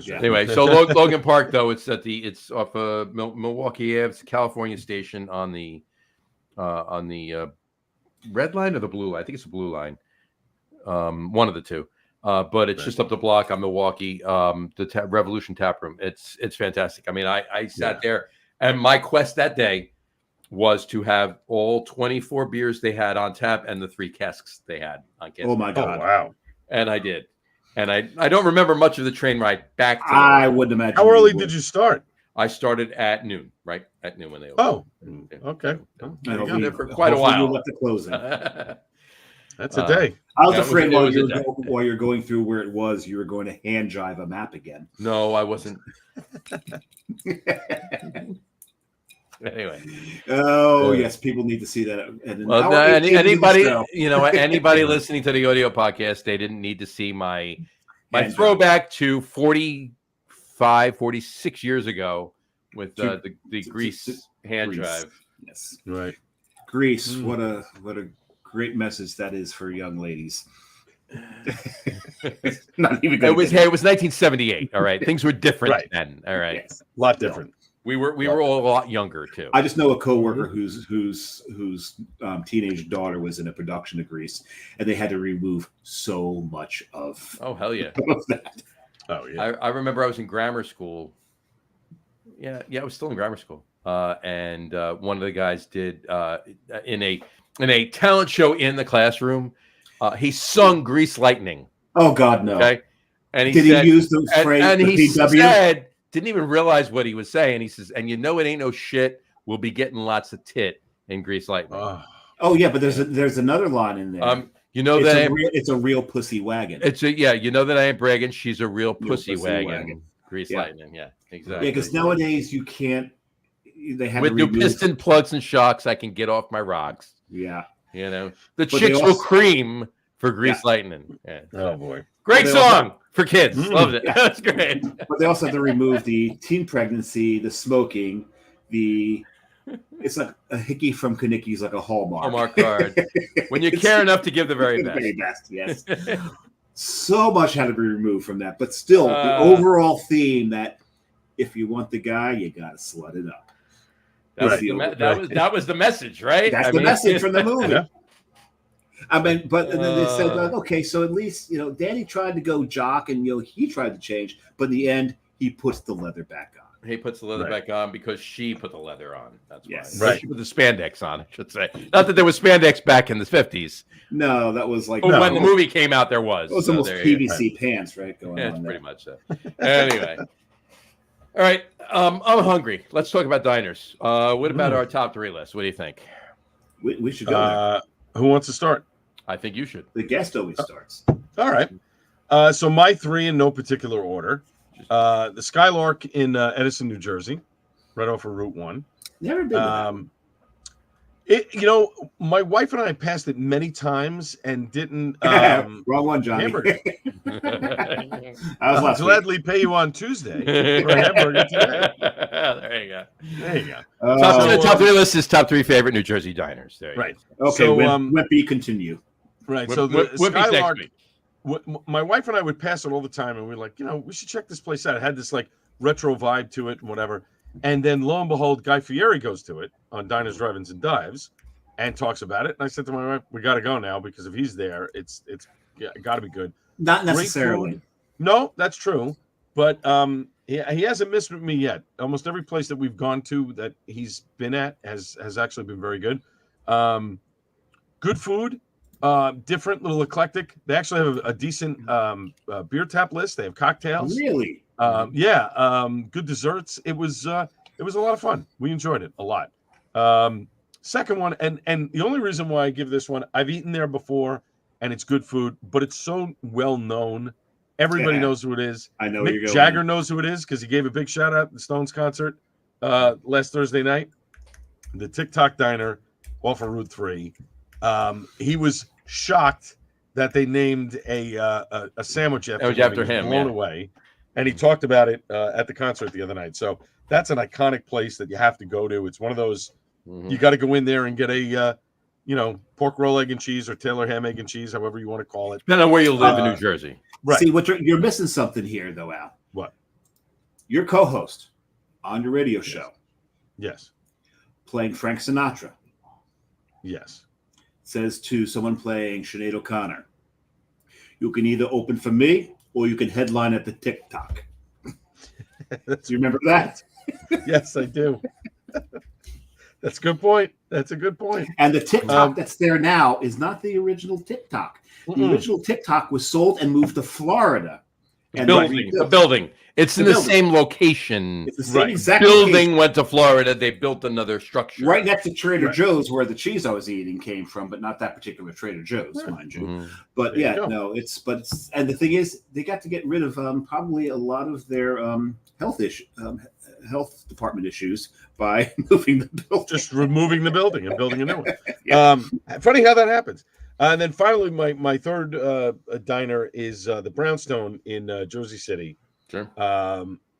Yeah. Anyway, so Logan Park though, it's off of Milwaukee Ave. It's a California station on the red line or the blue line. I think it's the blue line. One of the two. But it's just up the block on Milwaukee. The Revolution Tap Room. It's fantastic. I mean, I sat there, and my quest that day was to have all 24 beers they had on tap and the 3 casks they had on cask. Oh my God! Oh, wow! And I did, and I don't remember much of the train ride back. I wouldn't imagine. How early did you start? I started at noon, right at noon when they opened. Oh, okay. I was there for quite a while. You left the closing. That's a day. I was afraid while you're going through where it was, you were going to hand jive a map again. No, I wasn't. Anyway. Oh yes, people need to see that. Well, anybody listening to the audio podcast, they didn't need to see my throwback to 46 years ago with the Grease hand drive. Yes, right. Grease. What a great message that is for young ladies. Not even. It was 1978. All right, things were different then. All right, yes. A lot different. We were all a lot younger too. I just know a coworker whose teenage daughter was in a production of Grease, and they had to remove so much of. Oh hell yeah! Of that. Oh yeah! I remember I was in grammar school. Yeah, I was still in grammar school, and one of the guys did in a talent show in the classroom. He sung "Grease Lightning." Oh God, no! Okay, and he use the phrase? And he PW? said. Didn't even realize what he was saying. He says, and it ain't no shit. We'll be getting lots of tit in Grease Lightning. Oh yeah, but there's another line in there. It's a real pussy wagon. You know that I ain't bragging. She's a real pussy wagon. Grease Lightning. Yeah, exactly. Yeah, because nowadays you can't. They have with new piston plugs and shocks. I can get off my rocks. Yeah, the chicks will cream for Grease Lightning. Yeah. Oh boy. Great song for kids. Loved it. Yeah. That's great. But they also have to remove the teen pregnancy, the smoking, it's like a hickey from Kanicki's, like a Hallmark card. When you care enough to give the very best. The very best, yes. So much had to be removed from that, but still, the overall theme that if you want the guy, you got to slut it up. That was the message, right? That's the message from the movie. Yeah. I mean, but then they said, like, okay, so at least, Danny tried to go jock and, he tried to change, but in the end, he puts the leather back on. He puts the leather back on because she put the leather on. That's why. Yes. Right. She put the spandex on, I should say. Not that there was spandex back in the 50s. No, that was like... When the movie came out, there was. It was almost PVC pants, right? Going on pretty much so. Anyway. All right. I'm hungry. Let's talk about diners. What about our top 3 list? What do you think? We should go there. Who wants to start? I think you should. The guest always starts. All right. So my 3 in no particular order. The Skylark in Edison, New Jersey, right off of Route 1. Never been my wife and I passed it many times and didn't. Wrong one, Johnny. Hamburger. I was I'll gladly pay you on Tuesday for a hamburger today. There you go. There you go. Top 3 list is top 3 favorite New Jersey diners. There you right. go. Okay. So, Wimpy, continue. Right. So the Wimpy's Skylark. next week. My wife and I would pass it all the time, and we were like, we should check this place out. It had this like retro vibe to it and whatever. And then lo and behold, Guy Fieri goes to it on Diners, Drive-Ins, and Dives and talks about it. And I said to my wife, we got to go now because if he's there, it's got to be good. Not necessarily. No, that's true. But he hasn't missed with me yet. Almost every place that we've gone to that he's been at has actually been very good. Good food. Different, little eclectic. They actually have a decent beer tap list. They have cocktails. Really? Good desserts. It was a lot of fun. We enjoyed it a lot. Second one, and the only reason why I give this one, I've eaten there before, and it's good food, but it's so well known. Everybody knows who it is. I know Mick Jagger knows who it is because he gave a big shout out at the Stones concert last Thursday night. The TikTok Diner off of Route 3. He was shocked that they named a sandwich after him. Blown away, and he talked about it at the concert the other night. So that's an iconic place that you have to go to. It's one of those you got to go in there and get a pork roll, egg and cheese, or Taylor ham, egg and cheese, however you want to call it. Depending on where you live in New Jersey. Right. See, you're missing something here, though, Al. What? Your co-host on your radio show. Yes. Playing Frank Sinatra. Yes. Says to someone playing Sinead O'Connor, you can either open for me or you can headline at the TikTok. Do you remember that? Yes, I do. That's a good point. That's a good point. And the TikTok that's there now is not the original TikTok. The original TikTok was sold and moved to Florida. And the building. It's in the same location. It's the same exact building location. Went to Florida. They built another structure. Right next to Trader Joe's, where the cheese I was eating came from, but not that particular Trader Joe's, mind you. But and the thing is, they got to get rid of probably a lot of their health department issues by moving the building. Just removing the building and building a new one. Funny how that happens. And then finally, my third diner is the Brownstone in Jersey City. Sure.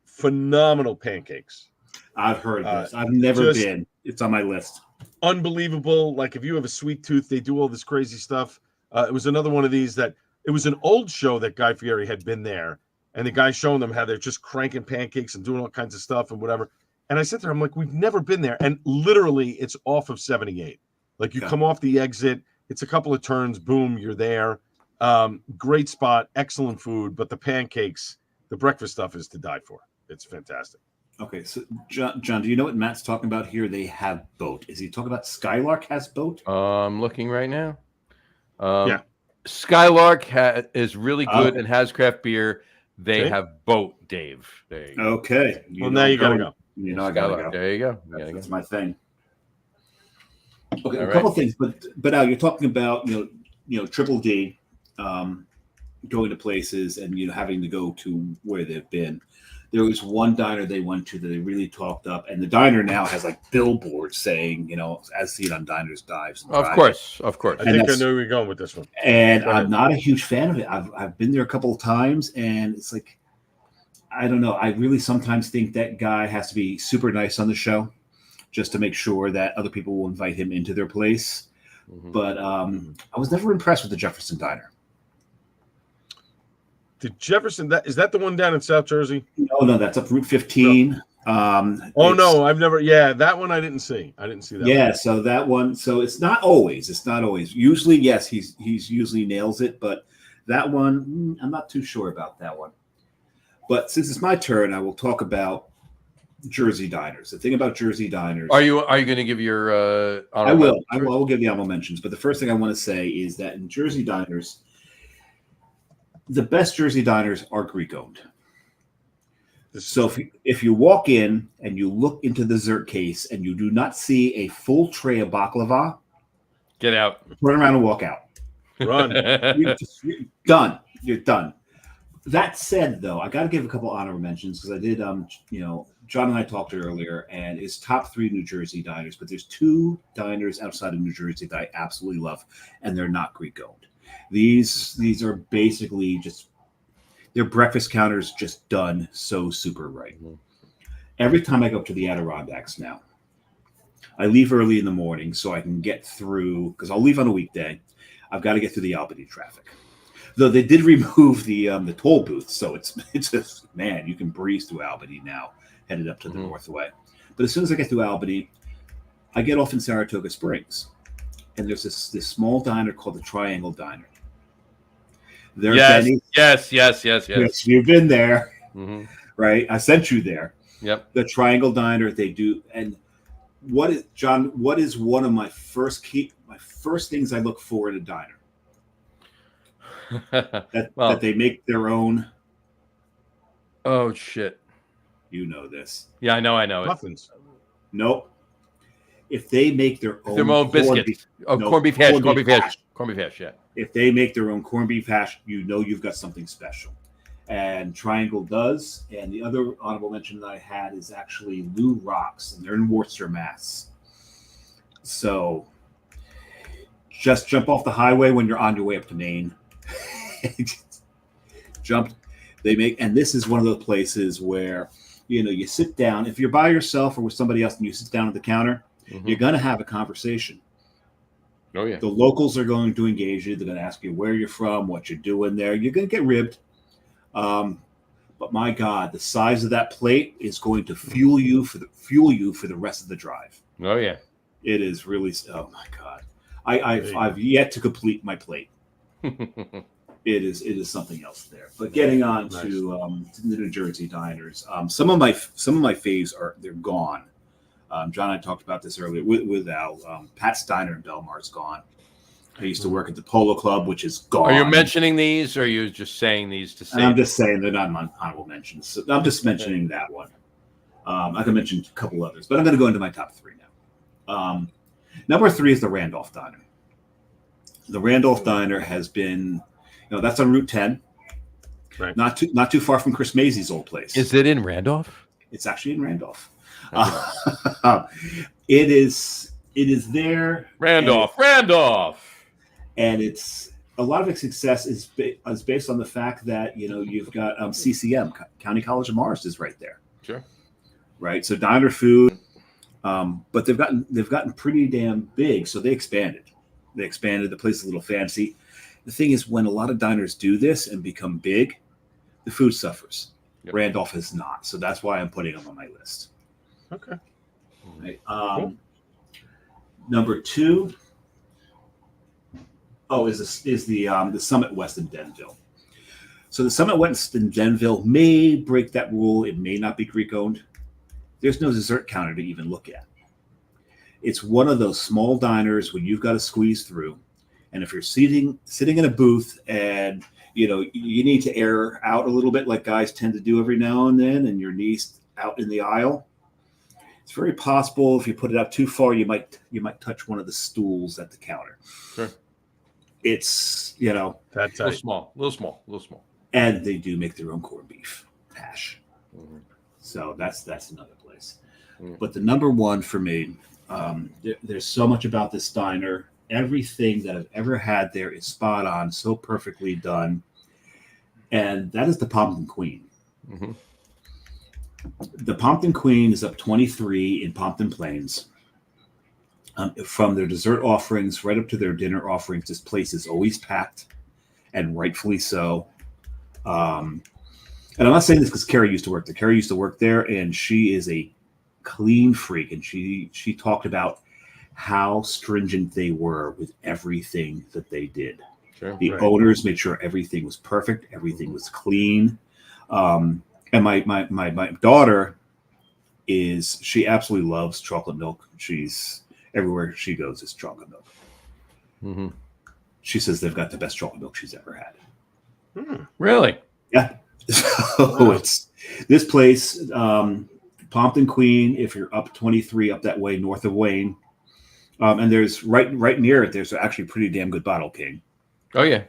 Phenomenal pancakes. I've heard this. I've never been. It's on my list. Unbelievable. Like if you have a sweet tooth, they do all this crazy stuff. It was another one of these that it was an old show that Guy Fieri had been there. And the guy showing them how they're just cranking pancakes and doing all kinds of stuff and whatever. And I said to her, I'm like, we've never been there. And literally it's off of 78. Like you come off the exit, it's a couple of turns, boom, you're there. Great spot, excellent food, but the pancakes, the breakfast stuff is to die for. It's fantastic. Okay, so John, do you know what Matt's talking about here? They have boat. Is he talking about Skylark has boat? I'm looking right now. Skylark is really good and has craft beer. They have boat, Dave. There you go. Okay. Now you gotta go. You know I gotta go. There you go. That's my thing. Okay, a couple of things, but Al, you're talking about Triple D going to places and having to go to where they've been. There was one diner they went to that they really talked up, and the diner now has like billboards saying, as seen on Diners, Dives, and Of Drive-Ins. course. I think I know where you're going with this one. And I'm not a huge fan of it. I've been there a couple of times, and it's like, I don't know. I really sometimes think that guy has to be super nice on the show just to make sure that other people will invite him into their place. Mm-hmm. But I was never impressed with the Jefferson Diner. The Jefferson, is that the one down in South Jersey? No, that's up Route 15. No, I've never. Yeah, that one I didn't see. I didn't see that. Yeah, one. So that one. So it's not always. Usually, yes, he's usually nails it, but that one, I'm not too sure about that one. But since it's my turn, I will talk about Jersey diners. The thing about Jersey diners. Are you going to give your? I will. I will give the honorable mentions. But the first thing I want to say is that in Jersey diners, the best Jersey diners are Greek owned. So if you walk in and you look into the dessert case and you do not see a full tray of baklava, get out. Turn around and walk out. Run. You're done. You're done. That said, though, I got to give a couple honorable mentions because I did. John and I talked earlier, and his top 3 New Jersey diners, but there's 2 diners outside of New Jersey that I absolutely love, and they're not Greek owned. These are basically just their breakfast counters just done so super right. Mm-hmm. Every time I go up to the Adirondacks now, I leave early in the morning so I can get through, because I'll leave on a weekday. I've got to get through the Albany traffic. Though they did remove the toll booth, so it's just, man, you can breeze through Albany now, headed up to the Northway. But as soon as I get through Albany, I get off in Saratoga Springs, and there's this small diner called the Triangle Diner. Yes. You've been there, right? I sent you there. Yep. The Triangle Diner, they do. And what is one of my first things I look for in a diner? That they make their own. Oh shit! You know this. Yeah, I know. Muffins. Nope. If they make their own biscuits. Corned beef hash. Yeah. If they make their own corned beef hash, you've got something special. And Triangle does. And the other honorable mention that I had is actually Lou Rocks, and they're in Worcester, Mass. So just jump off the highway when you're on your way up to Maine. And this is one of the places where, you sit down. If you're by yourself or with somebody else and you sit down at the counter, you're going to have a conversation. Oh, yeah. The locals are going to engage you. They're going to ask you where you're from, what you're doing there. You're going to get ribbed. But my God, the size of that plate is going to fuel you for the rest of the drive. Oh, yeah. It is really. Oh my God, I've yet to complete my plate. It is something else there. But getting on to the New Jersey diners, some of my faves they're gone. John and I talked about this earlier with Al. Pat's Diner in Belmar's gone. I used to work at the Polo Club, which is gone. Are you mentioning these, or are you just saying these to say? I'm just saying they're not honorable mentions. So I'm just mentioning that one. I can mention a couple others, but I'm going to go into my top 3 now. Number 3 is the Randolph Diner. The Randolph Diner has been, that's on Route 10, right? Not too far from Chris Mazy's old place. Is it in Randolph? It's actually in Randolph. It is there. Randolph. And it's a lot of its success is based on the fact that you've got CCM, County College of Mars, is right there. Sure. Right. So diner food, but they've gotten pretty damn big. So they expanded. The place is a little fancy. The thing is, when a lot of diners do this and become big, the food suffers. Yep. Randolph has not. So that's why I'm putting them on my list. Okay. Right. Cool. Number 2. Is the Summit West in Denville. So the Summit West in Denville may break that rule. It may not be Greek owned. There's no dessert counter to even look at. It's one of those small diners when you've got to squeeze through. And if you're sitting in a booth and you need to air out a little bit like guys tend to do every now and then, and your knees out in the aisle, it's very possible if you put it out too far, you might touch one of the stools at the counter. Sure. It's that's a little small. And they do make their own corned beef hash. Mm-hmm. So that's another place. Mm-hmm. But the number one for me, there's so much about this diner. Everything that I've ever had there is spot on, so perfectly done. And that is the Pompton Queen. Mm-hmm. The Pompton Queen is up 23 in Pompton Plains. From their dessert offerings right up to their dinner offerings, this place is always packed, and rightfully so. And I'm not saying this because Carrie used to work there. Carrie used to work there, and she is a clean freak. And she talked about how stringent they were with everything that they did. Sure. The owners made sure everything was perfect, everything was clean. And my daughter she absolutely loves chocolate milk. She's everywhere she goes is chocolate milk. Mm-hmm. She says they've got the best chocolate milk she's ever had. Really? Yeah. So it's this place, Pompton Queen. If you're up 23 up that way north of Wayne, and there's right near it, there's actually a pretty damn good Bottle King. Oh yeah.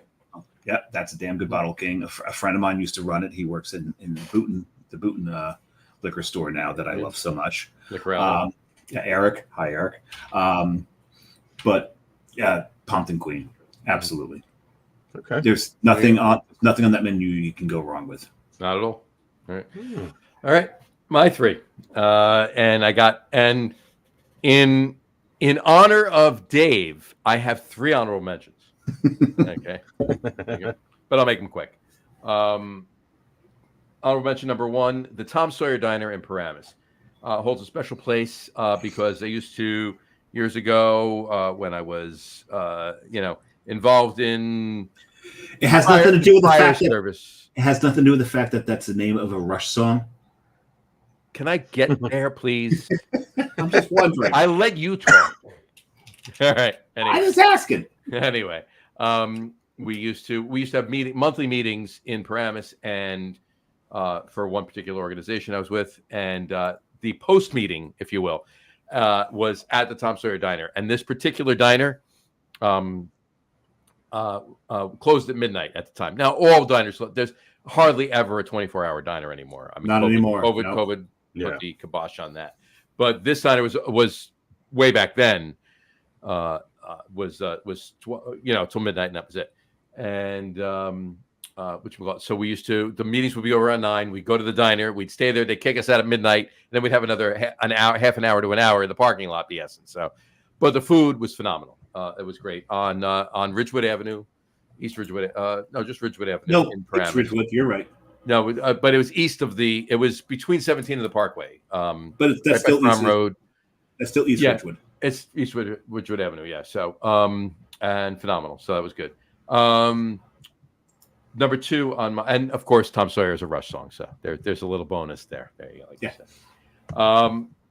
Yeah, that's a damn good Bottle King. A friend of mine used to run it. He works in the Booton liquor store now that I love so much. Yeah, Eric. Hi, Eric. But yeah, Pompton Queen, absolutely. Okay. There's nothing on that menu you can go wrong with. Not at all. All right. All right. My three. And in honor of Dave, I have 3 honorable mentions. Okay. But I'll make them quick. Honorable mention number 1, the Tom Sawyer Diner in Paramus. Holds a special place because they used to, years ago, when I was, involved in it has nothing to do with the fact service. It has nothing to do with the fact that that's the name of a Rush song. Can I get there, please? I'm just wondering. I let you talk. All right. Anyway. I was asking. Anyway, we used to have monthly meetings in Paramus, and for one particular organization I was with, and the post meeting, if you will, was at the Tom Sawyer Diner, and this particular diner closed at midnight at the time. Now all diners, there's hardly ever a 24-hour diner anymore. I mean, not anymore. COVID put the kibosh on that. But this diner was way back then. Was till midnight, and that was it. And so we used to, the meetings would be over around 9. We'd go to the diner, we'd stay there, they'd kick us out at midnight, and then we'd have another half an hour to an hour in the parking lot, the essence. So, but the food was phenomenal. It was great on Ridgewood Avenue, East Ridgewood. Just Ridgewood Avenue. No, in Paramus. it's Ridgewood. You're right. No, but it was east of it was between 17 and the Parkway. But that's still East Road. That's still East Ridgewood. It's East Ridgewood Avenue, yeah. So, and phenomenal. So that was good. Number 2 and of course, Tom Sawyer is a Rush song. So there's a little bonus there. There you go. Like you said.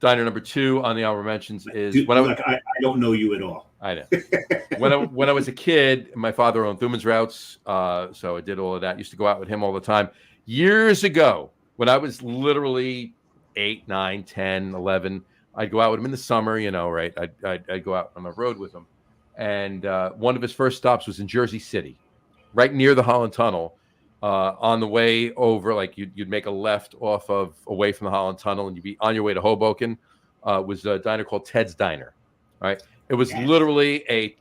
Diner number 2 on the honorable mentions is I don't know you at all. I know. When I was a kid, my father owned Thuman's Routes, so I did all of that. Used to go out with him all the time. Years ago, when I was literally 8, 9, 10, 11. I'd go out with him in the summer, right? I'd go out on the road with him. And one of his first stops was in Jersey City, right near the Holland Tunnel. On the way over, like you'd make a left away from the Holland Tunnel, and you'd be on your way to Hoboken. Was a diner called Ted's Diner, right? It was literally a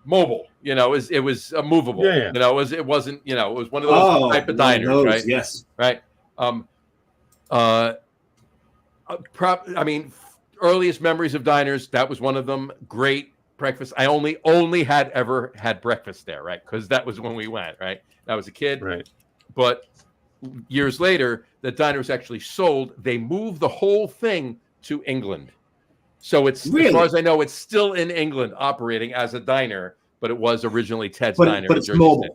mobile, it was a movable, it wasn't, it was one of those type of diners, right? Yes. Right. Earliest memories of diners, that was one of them. Great breakfast. I only had ever had breakfast there, right? Because that was when we went, right? I was a kid. Right. But years later, the diner was actually sold. They moved the whole thing to England. So it's, as far as I know, it's still in England operating as a diner, but it was originally Ted's Diner. But it's mobile. City.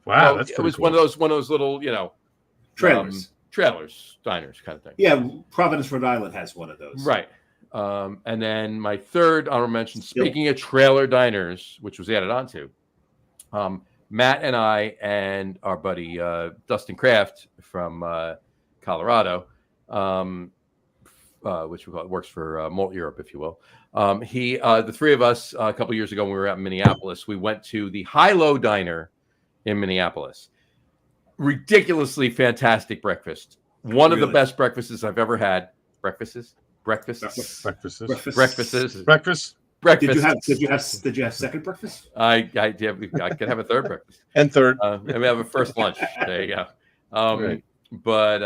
Wow, so that's it was cool. one of those little, trailers, diners kind of thing. Yeah, Providence, Rhode Island has one of those. Right. And then my third honorable mention, speaking of trailer diners, which was added onto, Matt and I and our buddy Dustin Craft from Colorado, which works for Malt Europe, if you will. The 3 of us, a couple years ago when we were out in Minneapolis, we went to the High Low Diner in Minneapolis. Ridiculously fantastic breakfast. One of the best breakfasts I've ever had. Breakfast. Did you have second breakfast? I could have a third breakfast and third, and we have a first lunch. There you go. Right. But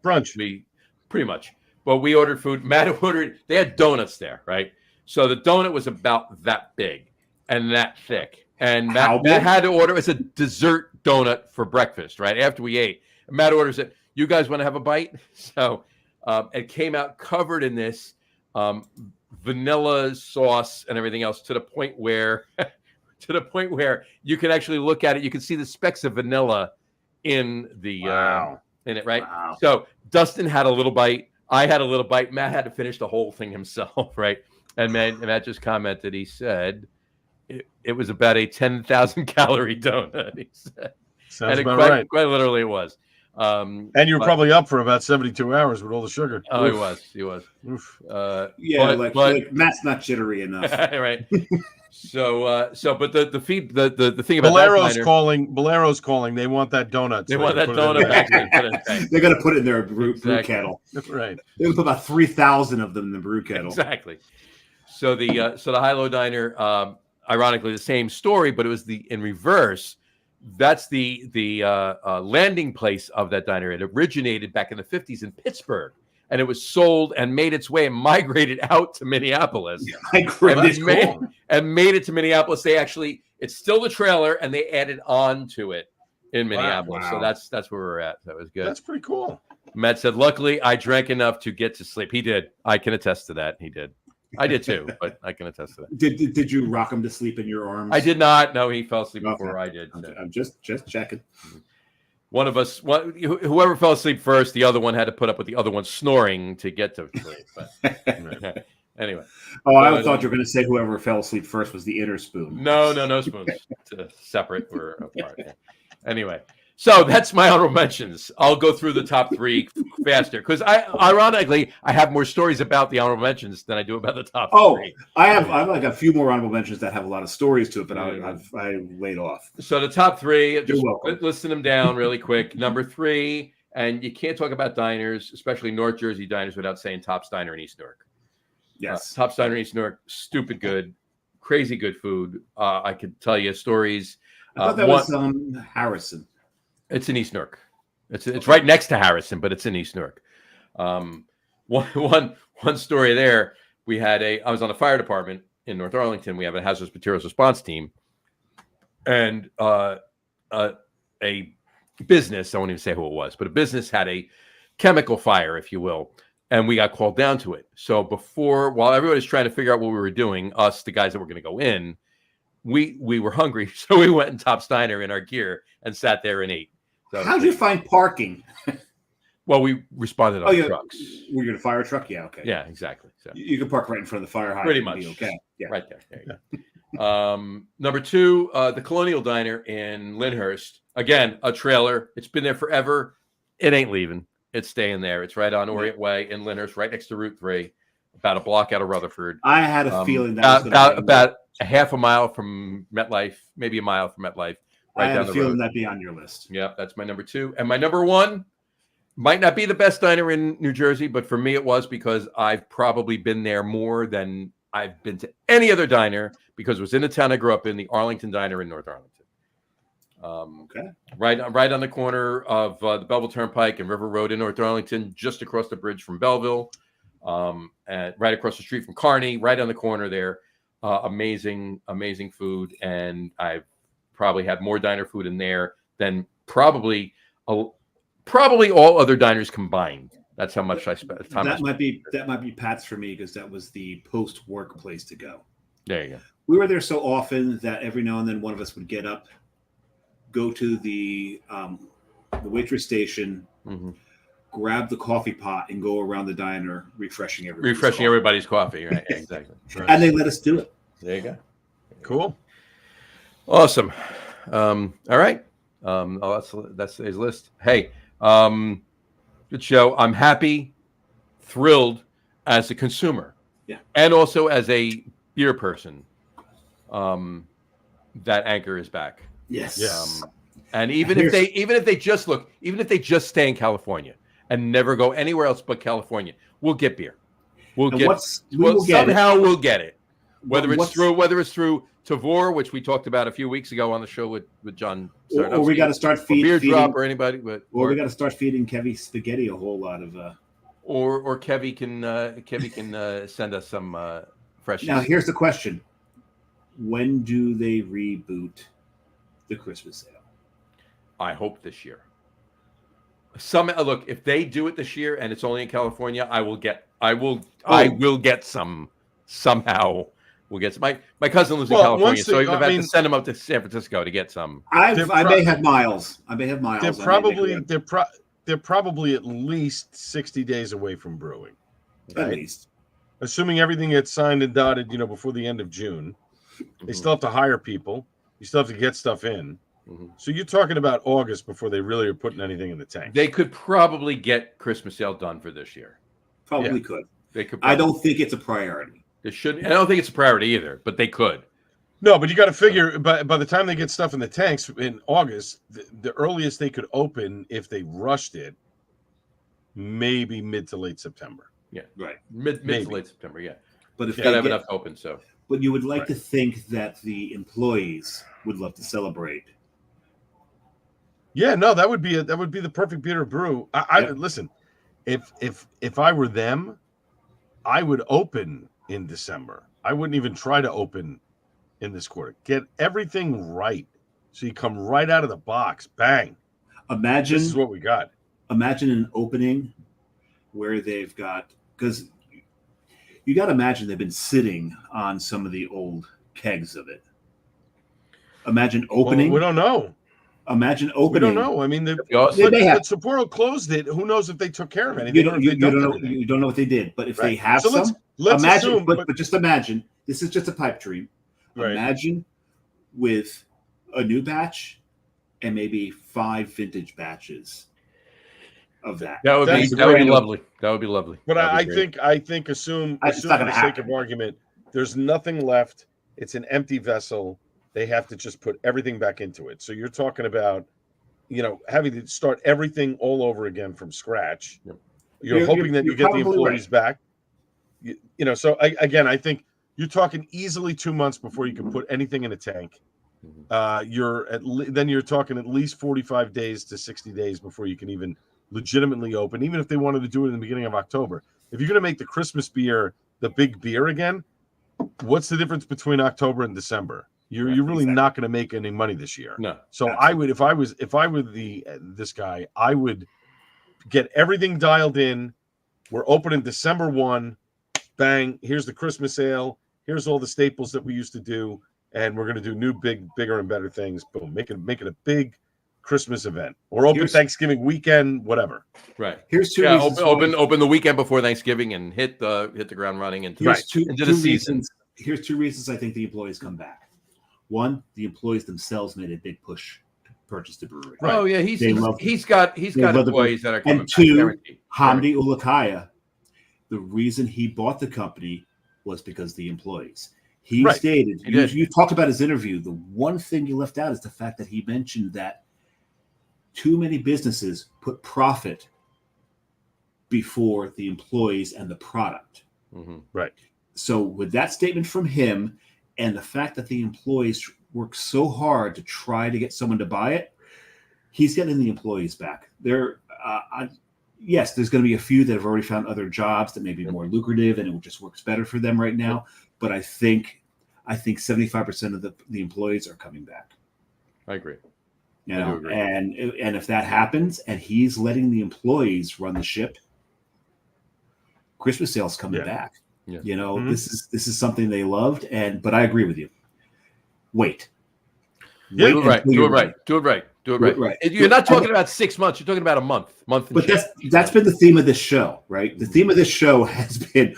brunch. We pretty much. But we ordered food. Matt ordered. They had donuts there, right? So the donut was about that big and that thick. And Matt had to order as a dessert donut for breakfast, right? After we ate, Matt orders it. You guys want to have a bite? So it came out covered in this vanilla sauce and everything else to the point where you can actually look at it. You can see the specks of vanilla in the in it, right? Wow. So Dustin had a little bite. I had a little bite. Matt had to finish the whole thing himself, right? And Matt just commented. He said it was about a 10,000 calorie donut. He said, Sounds about right. Quite literally, it was. And you were probably up for about 72 hours with all the sugar. Oh, he was. Like Matt's not jittery enough, right? But the thing about Bolero's calling. They want that donut. They want that donut back. They're going to put it in their brew kettle. Right. They're going to put about 3,000 of them in the brew kettle. Exactly. So the High-Low Diner, ironically, the same story, but it was in reverse. That's the landing place of that diner. It originated back in the 50s in Pittsburgh, and it was sold and made its way and migrated out to Minneapolis. And made it to Minneapolis. It's still the trailer, and they added on to it in Minneapolis. Wow. So that's where we're at. That was good. That's pretty cool. Matt said, luckily, I drank enough to get to sleep. He did. I can attest to that. He did. I did too, but I can attest to that. Did you rock him to sleep in your arms? I did not. No, he fell asleep before I did. So. I'm just checking. One of us, whoever fell asleep first, the other one had to put up with the other one snoring to get to sleep. But anyway. Oh, I thought you were going to say whoever fell asleep first was the inner spoon. No spoons. It's separate. We're apart. Anyway. So that's my honorable mentions. I'll go through the top three faster because ironically, I have more stories about the honorable mentions than I do about the top three. I have like a few more honorable mentions that have a lot of stories to it, but I laid off. So the top three, just listen them down really quick. Number 3, and you can't talk about diners, especially North Jersey diners, without saying Top's Diner in East Newark. Yes, Top's Diner in East Newark, stupid good, crazy good food. I could tell you stories. I thought that was Harrison. It's in East Newark. It's right next to Harrison, but it's in East Newark. One story there. I was on the fire department in North Arlington. We have a hazardous materials response team, and a business. I won't even say who it was, but a business had a chemical fire, if you will, and we got called down to it. So while everybody's trying to figure out what we were doing, us, the guys that were going to go in, we were hungry, so we went in Top's Diner in our gear and sat there and ate. So, how'd you find parking? Well, we responded on trucks. Were you in a fire truck? Yeah, okay. Yeah, exactly. So you can park right in front of the fire hydrant. Pretty much. Okay. Yeah. Right there. There you go. Number 2, the Colonial Diner in Lyndhurst. Again, a trailer. It's been there forever. It ain't leaving. It's staying there. It's right on Orient Way in Lyndhurst, right next to Route 3, about a block out of Rutherford. I had a feeling that about a half a mile from MetLife, maybe a mile from MetLife. Right, I had a feeling that'd be on your list. Yep, that's my number 2. And my number 1 might not be the best diner in New Jersey, but for me it was because I've probably been there more than I've been to any other diner because it was in the town I grew up in, the Arlington Diner in North Arlington. Okay. Right on the corner of the Belleville Turnpike and River Road in North Arlington, just across the bridge from Belleville, and right across the street from Kearney, right on the corner there. Amazing food, and I've probably had more diner food in there than probably all other diners combined. That's how much I spent. That might be Pat's for me because that was the post-work place to go. There you go. We were there so often that every now and then one of us would get up, go to the waitress station, grab the coffee pot, and go around the diner refreshing everybody's coffee. Right? Yeah, exactly. Right. And they let us do it. There you go. Cool. Awesome. All right. That's his list. Hey, good show. I'm happy, thrilled as a consumer, and also as a beer person. That Anchor is back. Yes. And even if they just stay in California and never go anywhere else but California, we'll get beer. We'll get it. Whether it's through Tavor, which we talked about a few weeks ago on the show with John Sarnowski, or we got to start feeding Beer Drop or anybody, or we got to start feeding Kevy Spaghetti a whole lot of or Kevy can send us some fresh. Now here's the question: when do they reboot the Christmas sale? I hope this year. Look, if they do it this year and it's only in California, I will get some somehow. We'll get some. My cousin lives in California, so I've had to send him up to San Francisco to get some. I may have miles. They're probably at least 60 days away from brewing. Right? At least, assuming everything gets signed and dotted, before the end of June. They still have to hire people. You still have to get stuff in. Mm-hmm. So you're talking about August before they really are putting anything in the tank. They could probably get Christmas sale done for this year. Probably could. They could. I don't think it's a priority. It should. I don't think it's a priority either, but they could. No, but you got to figure by the time they get stuff in the tanks in August, the earliest they could open if they rushed it, maybe mid to late September. Yeah, right. Mid to late September. Yeah, but if they gotta have enough open, so. But you would like to think that the employees would love to celebrate. Yeah, no, that would be the perfect beer to brew. Listen, if I were them, I would open in December. I wouldn't even try to open in this quarter. Get everything right, so you come right out of the box. Bang! Imagine this is what we got. Imagine an opening where they've got, because you got to imagine they've been sitting on some of the old kegs of it. Imagine opening. Well, we don't know. Imagine opening. We don't know. I mean, but Sapporo closed it. Who knows if they took care of anything? You don't know what they did. But if they have let's imagine. Assume, but just imagine. This is just a pipe dream. Right. Imagine with a new batch and maybe 5 vintage batches of that. That would be lovely. That would be lovely. But I think assume for the sake of argument, there's nothing left. It's an empty vessel. They have to just put everything back into it. So you're talking about, having to start everything all over again from scratch. Yep. You're hoping that you get the employees back. So I think you're talking easily 2 months before you can put anything in a tank. Then you're talking at least 45 days to 60 days before you can even legitimately open, even if they wanted to do it in the beginning of October. If you're going to make the Christmas beer the big beer again, what's the difference between October and December? You're really not going to make any money this year. No. So I would, if I were this guy, I would get everything dialed in. We're opening December 1. Bang. Here's the Christmas sale. Here's all the staples that we used to do. And we're going to do new, bigger and better things. Boom. Make it a big Christmas event, or open Thanksgiving weekend, whatever. Right. Here's two. Open the weekend before Thanksgiving and hit the ground running into the season. Here's 2 reasons I think the employees come back. One, the employees themselves made a big push to purchase the brewery. Right. Oh yeah, he's got employees that are coming. And 2, Hamdi Ulukaya, the reason he bought the company was because of the employees. He stated, you talked about his interview. The one thing you left out is the fact that he mentioned that too many businesses put profit before the employees and the product. Mm-hmm. Right. So with that statement from him and the fact that the employees work so hard to try to get someone to buy it, he's getting the employees back. Yes, there's going to be a few that have already found other jobs that may be more lucrative and it just works better for them right now. But I think 75% of the employees are coming back. I agree. And if that happens and he's letting the employees run the ship, Christmas sales coming back. Yeah. This is something they loved, but I agree with you. Wait. Do it right. You're not talking about 6 months. You're talking about a month. But that's been the theme of this show, right? The theme of this show has been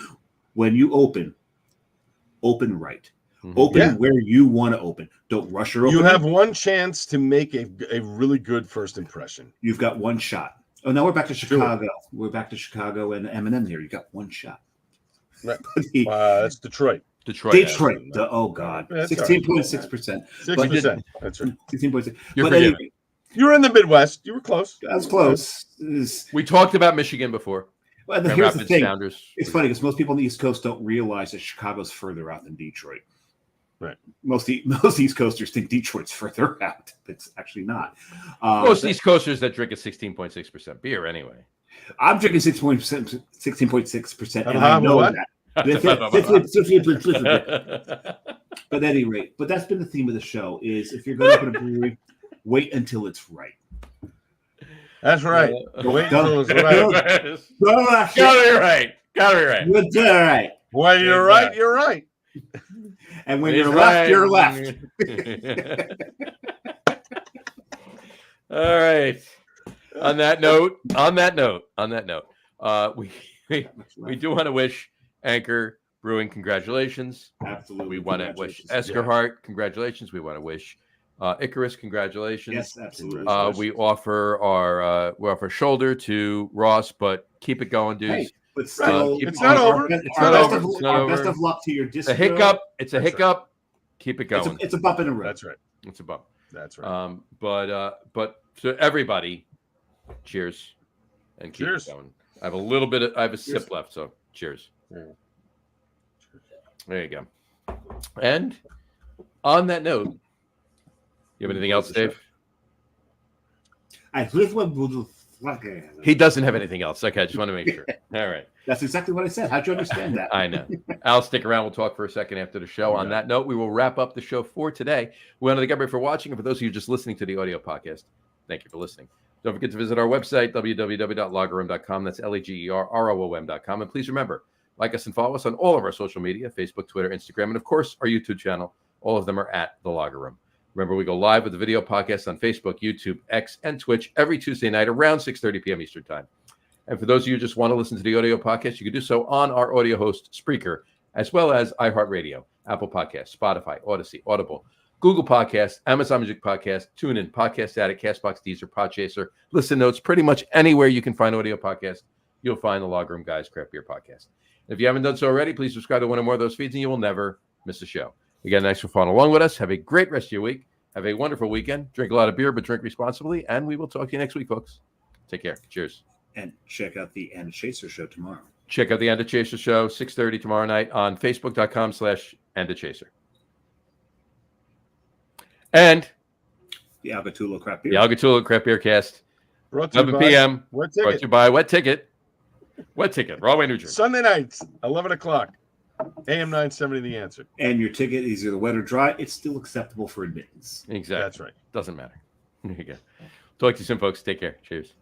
when you open right. Mm-hmm. Open where you want to open. Don't rush your opening. You have one chance to make a really good first impression. You've got one shot. Oh, now we're back to Chicago. We're back to Chicago and M&M here. You got one shot. Right. That's Detroit. Detroit. Oh God, 16.6%. 6%. That's right. 16.6. You're But forgiven. anyway, You were in the Midwest. You were close. I was close. We talked about Michigan before. Well, Grand here's the Rapids thing. Sounders. It's funny because most people on the East Coast don't realize that Chicago's further out than Detroit. Right. Most East Coasters think Detroit's further out. It's actually not. Most East Coasters that drink a 16.6% beer anyway. I'm drinking 16.6%, and I know that. But at any rate, that's been the theme of the show: is if you're going to open a brewery, wait until it's right. That's right. Wait until it's right. Gotta be right. You're right. When you're right, you're right. And when you're left, you're left. All right. On that note, we do want to wish Anchor Brewing congratulations. Absolutely. We want to wish Eskerhart congratulations. We want to wish Icarus congratulations. Yes, absolutely. We offer our shoulder to Ross, but keep it going, dudes. Hey, but still, it's not over. It's not over. Best of luck to your distro. It's a hiccup. It's a hiccup. Right. Keep it going. It's a bump in the road. That's right. It's a bump. That's right. But to everybody, cheers and keep it going. I have a sip left, so cheers. There you go. And on that note, you have anything else, Dave? He doesn't have anything else. Okay, I just want to make sure. All right. That's exactly what I said. How'd you understand that? I know. I'll stick around. We'll talk for a second after the show. On that note, we will wrap up the show for today. We want to thank everybody for watching. And for those of you just listening to the audio podcast, thank you for listening. Don't forget to visit our website, www.lagerroom.com. That's LAGERROOM.com. And please remember, like us and follow us on all of our social media, Facebook, Twitter, Instagram, and of course, our YouTube channel. All of them are at The Lager Room. Remember, we go live with the video podcast on Facebook, YouTube, X, and Twitch every Tuesday night around 6:30 p.m. Eastern Time. And for those of you who just want to listen to the audio podcast, you can do so on our audio host, Spreaker, as well as iHeartRadio, Apple Podcasts, Spotify, Odyssey, Audible, Google Podcasts, Amazon Music Podcasts, TuneIn, Podcast Addict, CastBox, Deezer, Podchaser, Listen Notes, pretty much anywhere you can find audio podcasts, you'll find the Lager Room Guys Craft Beer Podcast. If you haven't done so already, please subscribe to one or more of those feeds, and you will never miss a show. Again, thanks for following along with us. Have a great rest of your week. Have a wonderful weekend. Drink a lot of beer, but drink responsibly. And we will talk to you next week, folks. Take care. Cheers. And check out the Anna Chaser show tomorrow. Check out the Anna Chaser show, 6:30 tomorrow night on Facebook.com/Anna Chaser. And the Gattullo Craft Beer. The Gattullo Craft Beer Cast. Brought to 11 p.m. Brought to you by Wet Ticket. Wet Ticket, Rahway, New Jersey. Sunday nights, 11 o'clock. AM 970, The Answer. And your ticket is either wet or dry. It's still acceptable for admittance. Exactly. That's right. Doesn't matter. There you go. Talk to you soon, folks. Take care. Cheers.